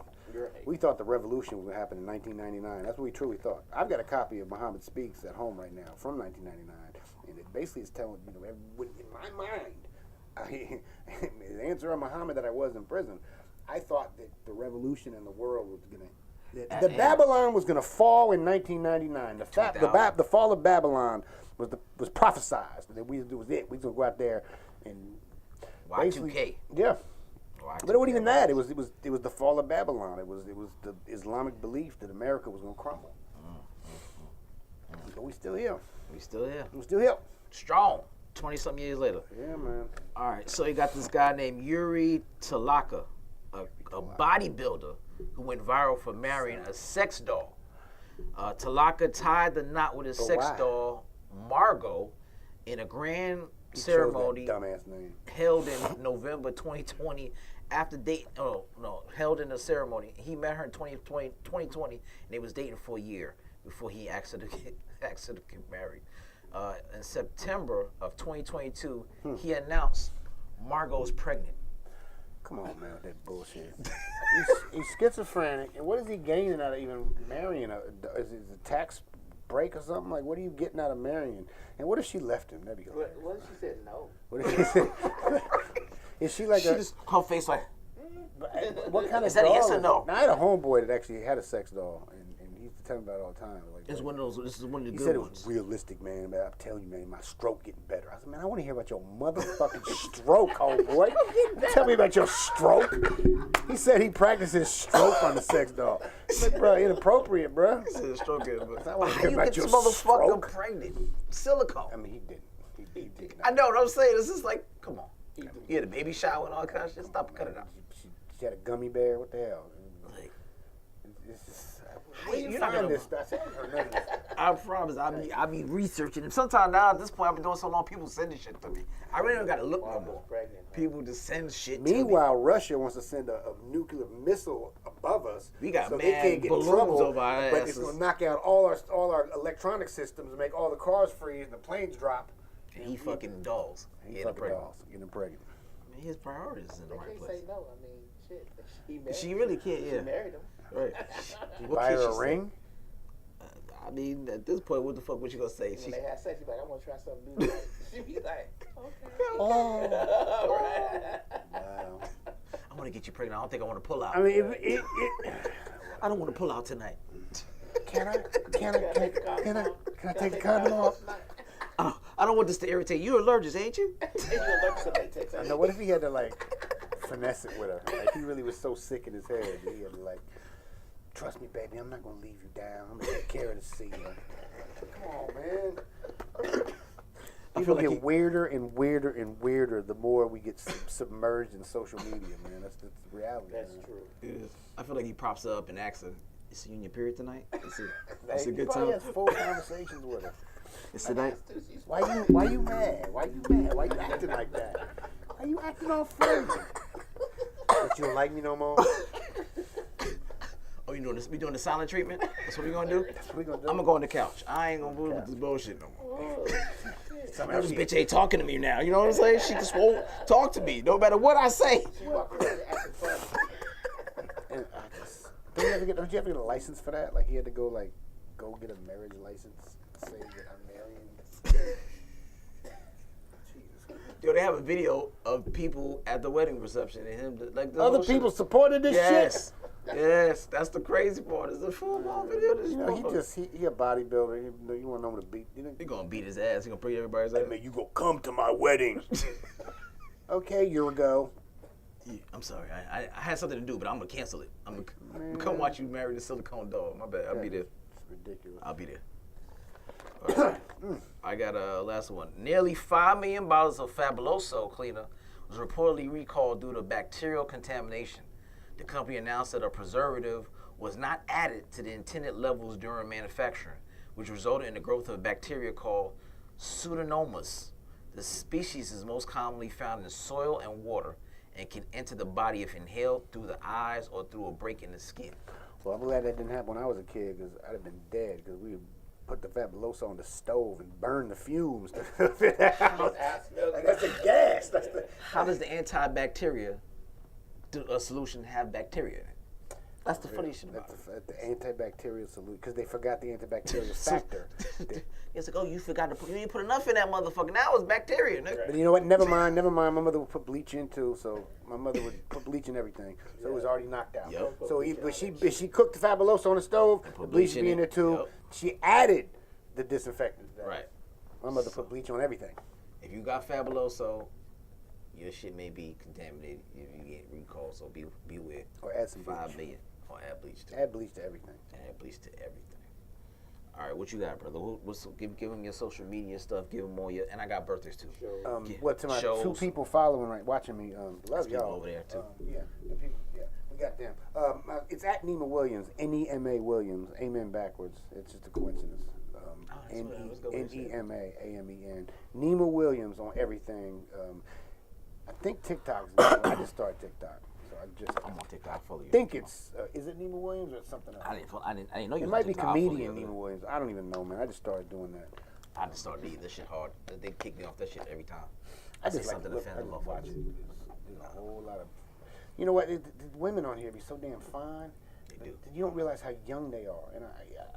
We thought the revolution was going to happen in 1999. That's what we truly thought. I've got a copy of Muhammad Speaks at home right now from 1999, and it basically is telling in my mind, the answer on Muhammad that I was in prison. I thought that the revolution in the world was going to Babylon was going to fall in 1999. The fall of Babylon was prophesized. That it was it. We was going to go out there and. Y2K. Yeah. Y2K. But it wasn't even that. It was the fall of Babylon. It was the Islamic belief that America was going to crumble. But we still here. We still here. We still here. Strong. 20-something years later. Yeah, man. All right. So you got this guy named Yuri Talaka, a bodybuilder who went viral for marrying a sex doll. Talaka tied the knot with his sex doll, Margot, in a grand ceremony dumbass name. held in November 2020 held in a ceremony. He met her in 2020 and they was dating for a year before he asked her to get married. In September of 2022, he announced Margot's pregnant. Come on, man, with that bullshit. he's schizophrenic, and what is he gaining out of even marrying? Is it a tax break or something? Like, what are you getting out of marrying? And what if she left him? That'd be hilarious. What if she said no? What if she said? Is she like her face like? What kind of is that doll? A yes or no? Now, I had a homeboy that actually had a sex doll, and he used to tell me about it all the time. Like, it's one of those. This is one of the he good said ones. It was realistic, man. But I'm telling you, man, my stroke getting better. I said, man, I want to hear about your motherfucking stroke, homeboy. Tell me about your stroke. He said he practiced his stroke on the sex doll. Like, bro, inappropriate, bro. He said stroke is, but I want to how hear you about get your this motherfucker stroke. pregnant? Silicone. I mean, he didn't. He did not. I know what I'm saying. This is like, come on. You had a baby shower and all kind of shit. Stop, cut it out. She had a gummy bear. What the hell? Like, It's just, Hey, where you you're not find gonna- this stuff? I haven't heard none of this. I promise. I be researching. And sometimes now at this point, I've been doing so long, people sending shit to me. I really don't got to look no more. People just send shit to me. Meanwhile, Russia wants to send a nuclear missile above us. We got so mad they can't get in balloons trouble, over our but it's asses. going to knock out all our electronic systems and make all the cars freeze and the planes drop. And he fucking dolls. He Getting fucking pregnant. dolls, getting pregnant. I mean, his priorities is in the They right can't place. say no. I mean, shit. She married She really can't, She yeah. married him. Right. You What buy can her she a say? ring? I mean, at this point, what the fuck was you gonna say? When they had sex, she's like, I'm gonna try something new. She be like, okay. Oh, Right. wow. I want to get you pregnant. I don't think I want to pull out. I mean, I don't want to pull out tonight. can I take the condom off? I don't want this to irritate you. You're allergic, ain't you? I know. What if he had to like finesse it with her? Like he really was so sick in his head that he had to like, trust me, baby, I'm not gonna leave you down. I'm gonna take care of the seed. Come on, man. People get weirder and weirder and weirder the more we get submerged in social media, man. That's the reality. That's man. true. It is. I feel like he props her up and asks her, "Is you in your period tonight? It's a He good probably time. has full conversations with her. It's tonight." Why you mad? Why you mad? Why you acting like that? Why you acting all flirty? But you don't like me no more? Oh, we doing this? We doing the silent treatment? That's what we gonna do? That's what we gonna do. I'm gonna go on the couch. I ain't gonna move with this bullshit no more. This bitch ain't talking to me now. You know what I'm saying? She just won't talk to me, no matter what I say. And did you ever get a license for that? Like he had to go get a marriage license, say that I'm marrying. Yo, they have a video of people at the wedding reception and him like the other people shit. supported this shit. Yes, that's the crazy part. It's a full-blown video. This he a bodybuilder. You want to know him to beat. He gonna beat his ass. He gonna beat everybody's ass. Man, you gonna come to my wedding? Okay, year ago. Yeah, I'm sorry. I had something to do, but I'm gonna cancel it. I'm gonna come watch you marry the silicone dog. My bad. I'll be there. It's ridiculous. I'll be there. All right. I got a last one. Nearly 5 million bottles of Fabuloso cleaner was reportedly recalled due to bacterial contamination. The company announced that a preservative was not added to the intended levels during manufacturing, which resulted in the growth of a bacteria called Pseudomonas. The species is most commonly found in soil and water and can enter the body if inhaled through the eyes or through a break in the skin. Well, I'm glad that didn't happen when I was a kid because I'd have been dead because we put the Fabuloso on the stove and burn the fumes. That's a gas. How does the antibacteria solution have bacteria in it? That's the funny shit about it. The antibacterial solution, because they forgot the antibacterial factor. It's like, oh, you forgot to put, you didn't put enough in that motherfucker. Now it's bacteria, nigga. But you know what? Never mind. My mother would put bleach in too, so my mother would put bleach in everything, so it was already knocked out. Yep. So she cooked the Fabuloso on the stove, the bleach would be in there too. Yep. She added the disinfectant. Right. My mother put bleach on everything. If you got Fabuloso, your shit may be contaminated if you get recalled, so beware. Or add some 5 bleach. million. Or add bleach to Add bleach to everything. Add bleach to everything. All right, what you got, brother? Give them your social media stuff. Give them all your, and I got birthdays too. To my shows. 2 people following, watching me, love people y'all. over there too. We got them. It's at Nema Williams, Nema Williams, amen backwards. It's just a coincidence. Nema, AMEN. Nema Williams on everything. I think TikTok's new. I just started TikTok. I'm on TikTok. Follow you. Think it's is it Nema Williams or something else? I didn't know you. It might be comedian Nema Williams. I don't even know, man. I just started doing that. I just started eating this shit hard. They kick me off that shit every time. I just say like something to look, offend the watch motherfuckers. it. There's a whole lot of, you know what? The women on here be so damn fine. They do. You don't realize how young they are. And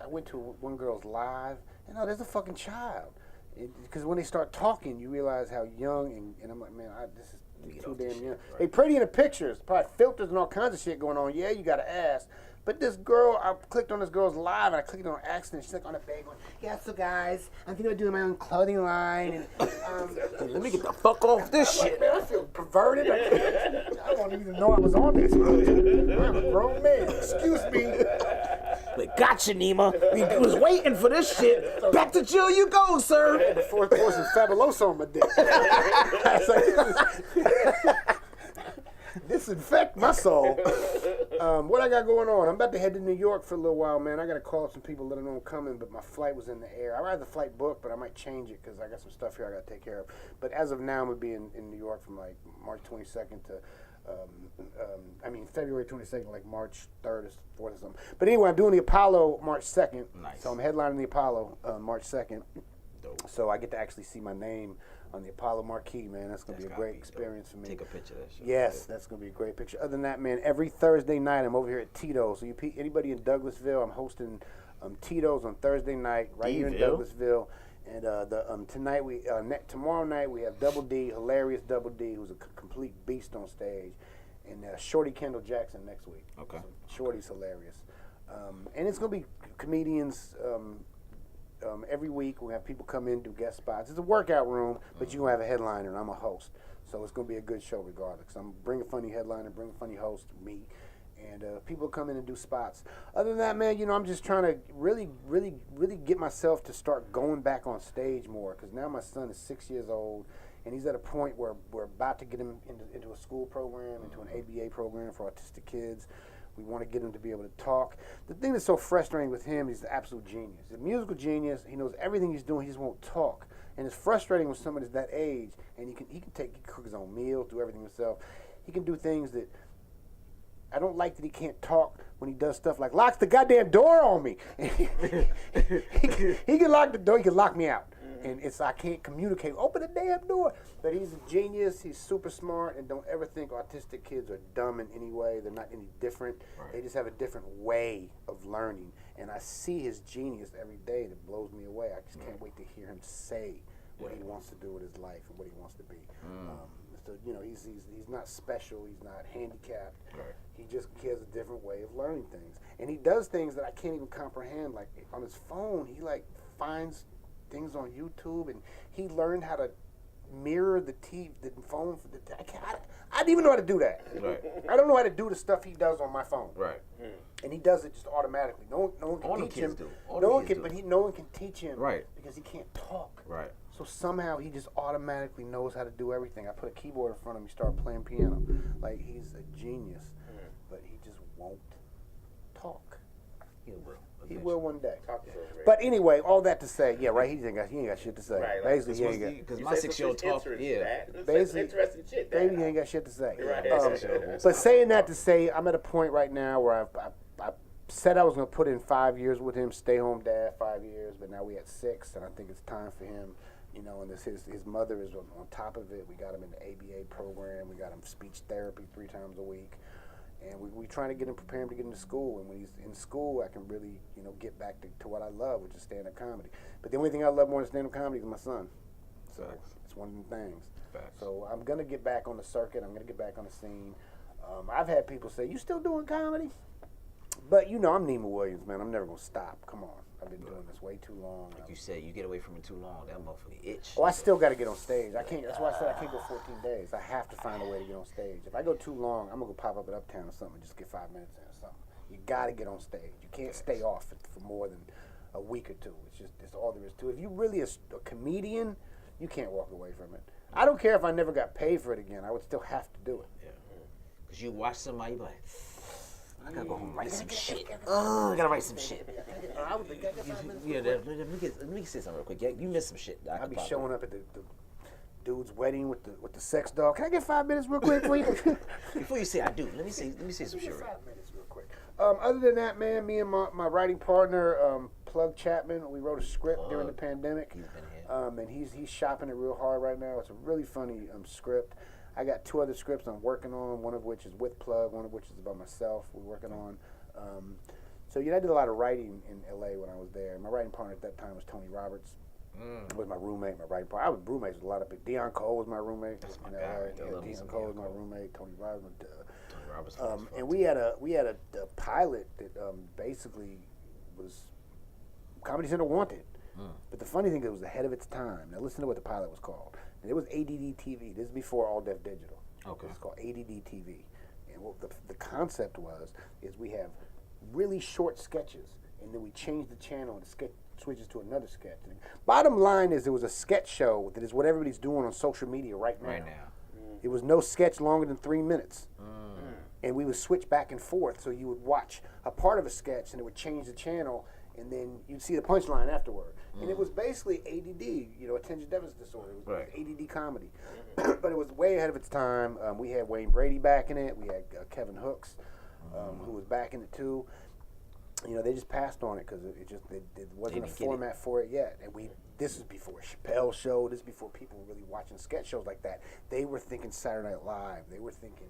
I went to one girl's live, and there's a fucking child. Because when they start talking, you realize how young, and I'm like, man, this is too damn young. Right. They pretty in the pictures, probably filters and all kinds of shit going on. Yeah, you got to ask. But this girl, I clicked on this girl's live, and I clicked on her accident. She's like on the bed going, yeah, so guys, I'm thinking of doing my own clothing line. And let me get the fuck off this shit. Man, I feel perverted. I don't even know I was on this. I'm a grown man. Excuse me. We got you, Nema. We was waiting for this shit. Back to jail you go, sir. The 4th course is Fabuloso on my dick. Disinfect my soul. What I got going on? I'm about to head to New York for a little while, man. I got to call some people, let them know I'm coming, but my flight was in the air. I had the flight booked, but I might change it because I got some stuff here I got to take care of. But as of now, I'm going to be in New York from like March 22nd to February 22nd, like March 3rd or 4th or something. But anyway, I'm doing the Apollo March 2nd. Nice. So I'm headlining the Apollo March 2nd. Dope. So I get to actually see my name on the Apollo marquee, man. That's going to be a great experience for me. Take a picture of that shit. Yes, that's going to be a great picture. Other than that, man, every Thursday night I'm over here at Tito's. So anybody in Douglasville, I'm hosting Tito's on Thursday night right here in Douglasville. And tomorrow night we have Double D, hilarious Double D, who's a complete beast on stage, and Shorty Kendall Jackson next week. Okay. So Shorty's hilarious, and it's gonna be comedians. Every week we have people come in, do guest spots. It's a workout room, but you're gonna have a headliner, and I'm a host, so it's gonna be a good show regardless. I'm bring a funny headliner, bring a funny host, me. And people come in and do spots. Other than that, man, I'm just trying to really get myself to start going back on stage more. Because now my son is 6 years old, and he's at a point where we're about to get him into a school program, into an ABA program for autistic kids. We want to get him to be able to talk. The thing that's so frustrating with him, he's an absolute genius. He's a musical genius. He knows everything he's doing. He just won't talk. And it's frustrating when somebody's that age, and he can cook his own meals, do everything himself. He can do things that I don't like that he can't talk when he does stuff like locks the goddamn door on me. He can lock the door. He can lock me out. And I can't communicate. Open the damn door. But he's a genius. He's super smart. And don't ever think autistic kids are dumb in any way. They're not any different. Right. They just have a different way of learning. And I see his genius every day that blows me away. I just can't wait to hear him say what he wants to do with his life and what he wants to be. So, he's not special. He's not handicapped. Right. He has a different way of learning things. And he does things that I can't even comprehend. Like on his phone, he finds things on YouTube, and he learned how to mirror the phone. I didn't even know how to do that. Right. I don't know how to do the stuff he does on my phone. Right. And he does it just automatically. No one can teach him. No one can teach him. Right. Because he can't talk. Right. So somehow he just automatically knows how to do everything. I put a keyboard in front of him. He started playing piano. Like he's a genius, but he just won't talk. He will. He will one day. But anyway, all that to say, he ain't got shit to say. Right, basically, he ain't got. Because my 6-year-old talk, basically, interesting shit. Baby, he ain't got shit to say. Right. But saying that to say, I'm at a point right now where I said I was going to put in 5 years with him, stay home dad 5 years, but now we at 6, and I think it's time for him. And his mother is on top of it. We got him in the ABA program. We got him speech therapy 3 times a week. And we trying to prepare him to get into school. And when he's in school, I can really, get back to what I love, which is stand-up comedy. But the only thing I love more than stand-up comedy is my son. So it's one of the things. Facts. So I'm going to get back on the circuit. I'm going to get back on the scene. I've had people say, you still doing comedy? But, I'm Nima Williams, man. I'm never going to stop. Come on. I've been doing this way too long. Like you said, you get away from it too long, that motherfucker itch. Oh, I still got to get on stage. I can't. That's why I said I can't go 14 days. I have to find a way to get on stage. If I go too long, I'm gonna go pop up at Uptown or something and just get 5 minutes in or something. You got to get on stage. You can't stay off for more than a week or two. It's all there is to it. If you really a comedian, you can't walk away from it. I don't care if I never got paid for it again. I would still have to do it. Yeah. Because you watch somebody, you be like, I gotta go home and write some shit. I gotta write some shit. Let me say something real quick. You missed some shit. I'll be showing up at the dude's wedding with the sex doll. Can I get 5 minutes real quick, please? Before you say I do, let me say some shit. 5 minutes real quick. Other than that, man, me and my writing partner, Plug Chapman, we wrote a script during the pandemic. He's been here. And he's shopping it real hard right now. It's a really funny script. I got 2 other scripts I'm working on, one of which is with Plug, one of which is about myself. We're working on. So I did a lot of writing in LA when I was there. My writing partner at that time was Tony Roberts. Was my roommate, my writing partner. I was roommates with a lot of people. Dion Cole was my roommate. That's my guy. Dion Cole was my roommate. Tony Roberts. And we had a pilot that basically was Comedy Center wanted. But the funny thing is, it was ahead of its time. Now listen to what the pilot was called. And it was ADD TV. This is before All Def Digital. Okay. It's called ADD TV. And what the concept is we have really short sketches, and then we change the channel and the sketch switches to another sketch. And bottom line is, it was a sketch show that is what everybody's doing on social media right now. It was no sketch longer than 3 minutes. And we would switch back and forth, so you would watch a part of a sketch and it would change the channel, and then you'd see the punchline afterward. And it was basically ADD, attention deficit disorder. It was ADD comedy. But it was way ahead of its time. We had Wayne Brady back in it. We had Kevin Hooks, who was back in it too. They just passed on it because it wasn't a format for it yet. And this is before Chappelle's show. This is before people were really watching sketch shows like that. They were thinking Saturday Night Live. They were thinking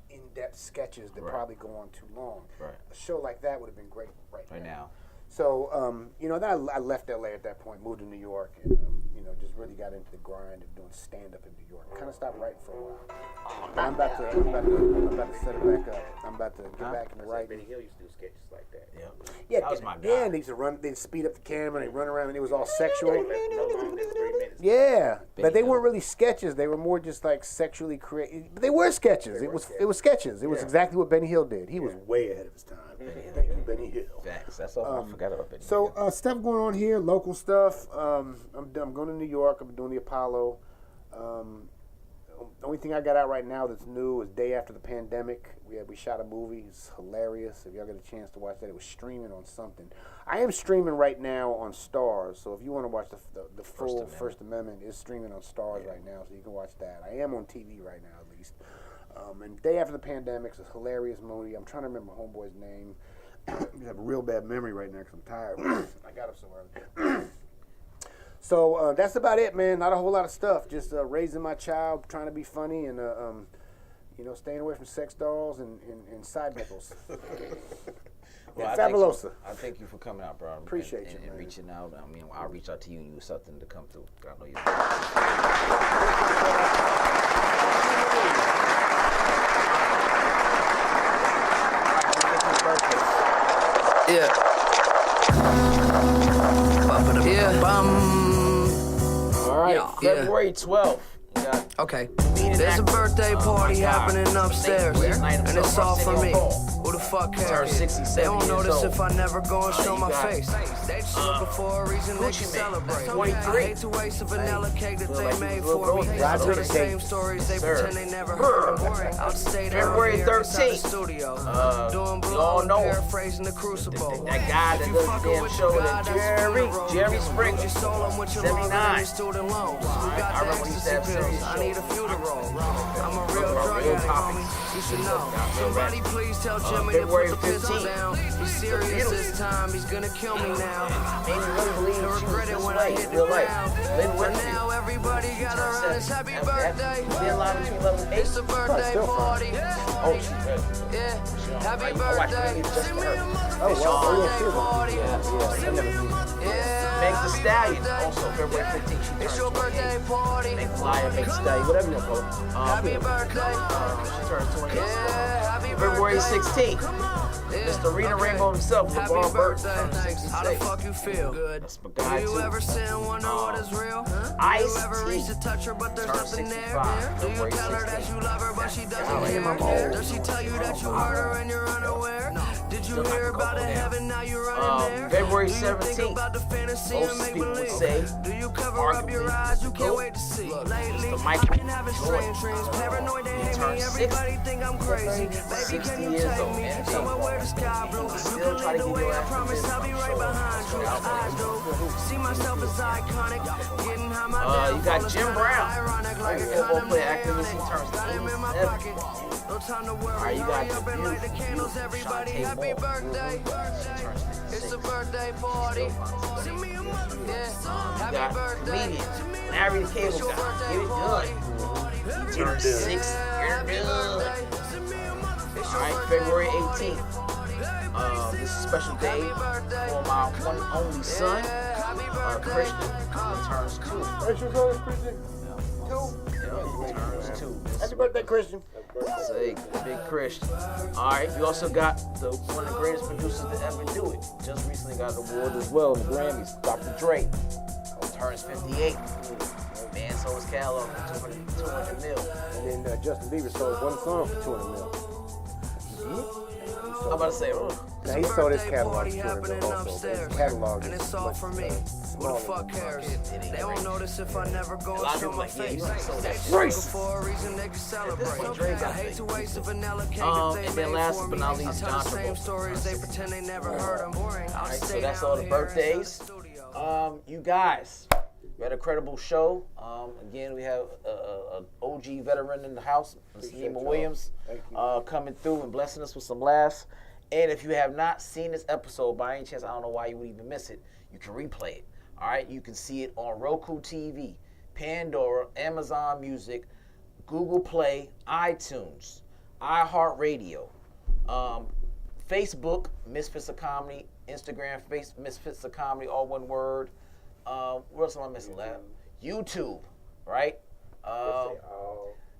in-depth sketches that probably go on too long. A show like that would have been great right now. So, then I left LA at that point, moved to New York, and, just really got into the grind of doing stand-up in New York. Kind of stopped writing for a while. I'm about to set it back up. I'm about to get back into writing. Benny Hill used to do sketches like that. Yeah, that was my guy. Yeah, and they used to run, they'd speed up the camera, and they'd run around, and it was all sexual. No longer than 3 minutes. Yeah, but they weren't really sketches. They were more just like sexually created. But they were sketches. It was sketches. It was exactly what Benny Hill did. He was way ahead of his time. Thank you, Benny Hill. Facts. That's all I forgot about Benny Hill. So stuff going on here, local stuff. I'm going to New York. I'm doing the Apollo. The only thing I got out right now that's new is Day After the Pandemic. We shot a movie. It's hilarious. If y'all get a chance to watch that, it was streaming on something. I am streaming right now on Stars. So if you want to watch the full First Amendment, it's streaming on Stars right now, so you can watch that. I am on TV right now, at least. And day after the pandemic, it's a hilarious movie. I'm trying to remember homeboy's name. I have a real bad memory right now because I'm tired. I got up so early. So that's about it, man. Not a whole lot of stuff. Just raising my child, trying to be funny, and staying away from sex dolls and side nipples. Well, Fabulosa. I thank you for coming out, bro. Appreciate you, man. And reaching out. I mean, I'll reach out to you and you with something to come through. I know you. Yeah. All right, Yeah. February 12th. Okay. There's a birthday party happening upstairs, and it's all for me. Who the fuck cares? They don't notice if I never go and show my face. They just looking for a reason they can celebrate. I hate to waste a vanilla cake that they made for me. I tell the same stories they pretend they never heard. I'll stay there February 13th. Studio, doing you all know paraphrasing the crucible. that guy that does the damn show, that Jerry Springer, 79. I remember he used to have serious I need a funeral. I'm a real drug addict, homie. You should know. Somebody please tell Jimmy to put the pistol down. He's serious this time. He's gonna kill me now. I regret it when I hit the ground. But now everybody gather around. It's happy birthday. It's a birthday party. Oh, she's ready. Yeah. Happy birthday. Send me a motherfucking party. Meg the Stallion, also February 15th. It's your birthday party. Meg Flyer, Meg Stallion, whatever you call it. Happy birthday. She turns 28. Yeah, happy February birthday. 16th. Mr. Rita Rainbow himself, Happy LeVar Burton, birthday. How the 66. fuck you feel? Good. That's my Do guy, you too. ever sit and wonder what is real? Do you Ice ever T. reach to touch her but there's Turn nothing 65. there? Do you February tell her that 16th. you love her but she doesn't care? Does she tell you that you hurt her and you're unaware? Did you hear about the heaven, now you're running there? February Do you think 17th. about the fantasy and Most make people believe? say, Do you cover up your eyes? You can't wait to see. Lately, I've been having strange dreams. Paranoid, they hate me. Everybody think I'm crazy. Baby, can you take me somewhere where the sky blue? You can lead the way, I promise I'll be right behind you. I do see myself as iconic. Getting high, my downfall you got is Jim kinda Brown. ironic, like a Football player, condom activist, he turns got him in my 87. pocket. No time to worry. Alright, you got Hurry the up and light the beautiful, candles, beautiful everybody. Shantae Happy Moore. birthday. It's a birthday party. Send me a mother. Yeah. You Happy got birthday. comedian, Larry the Cable Guy, get it done. He turned 6, get it done. Alright, February 18th. This is a special day for my one and only son, Christian. He turns 2. Christian? Yeah, he turns 2. Happy birthday, Christian. Say, big Christian. Alright, you also got one of the greatest producers to ever do it. Just recently got an award as well in the Grammys, Dr. Dre. Turns 58. Man sold his catalog for 200 mil. And then Justin Bieber sold one song for 200 mil. I'm about to say, Now he sold his catalog for 200 happening mil also. His upstairs, catalog and is it's all much, for me. Who smaller the fuck than cares? They don't notice if I never go lot and of show people my like, yeah, face. you sold They that just Drake. looking for a reason they can celebrate. what Drake got I hate made. to waste a vanilla cake that And they then made last for but me. not I least, tell the John same Travolta. stories they pretend they never heard them. Alright, so that's all the birthdays. You guys, we had a credible show. Again, we have an OG veteran in the house, Mr. Nima Williams, coming through and blessing us with some laughs. And if you have not seen this episode, by any chance, I don't know why you would even miss it, you can replay it. All right, you can see it on Roku TV, Pandora, Amazon Music, Google Play, iTunes, iHeartRadio, Facebook, Misfits of Comedy, Instagram, Misfits of Comedy, all one word. What else am I missing, Lab? YouTube, right?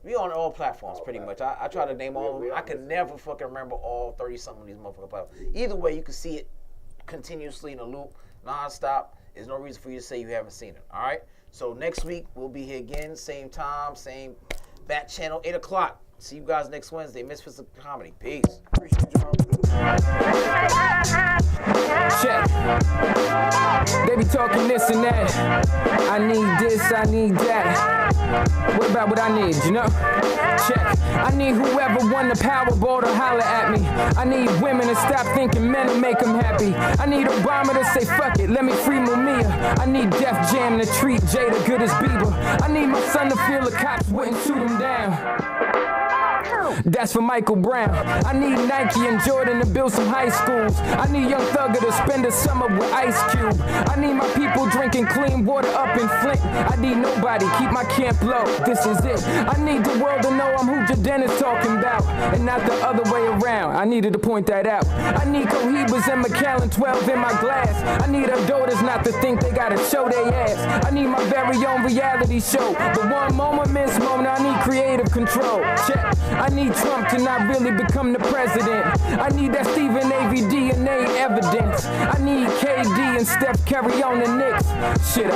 We on all platforms, pretty much. I try to name all of them. I can never fucking remember all 30-something of these motherfucking platforms. Either way, you can see it continuously in a loop, non-stop. There's no reason for you to say you haven't seen it, all right? So next week, we'll be here again, same time, same bat channel, 8 o'clock. See you guys next Wednesday. Misfits of Comedy. Peace. Check. They be talking this and that. I need this, I need that. What about what I need, you know? Check. I need whoever won the Powerball to holler at me. I need women to stop thinking men will make them happy. I need Obama to say fuck it, let me free Mumia. I need Def Jam to treat Jada good as Bieber. I need my son to feel the cops wouldn't shoot him down. That's for Michael Brown. I need Nike and Jordan to build some high schools. I need Young Thugger to spend the summer with Ice Cube. I need my people drinking clean water up in Flint. I need nobody, keep my camp low. This is it. I need the world to know I'm who Jaden is talking about, and not the other way around. I needed to point that out. I need Cohibas and Macallan 12 in my glass. I need our daughters not to think they gotta show their ass. I need my very own reality show. The one moment, miss moment, I need creative control. Check. I need Trump to not really become the president. I need that Stephen A.V. DNA evidence. I need KD and Steph Curry on the Knicks. Shit.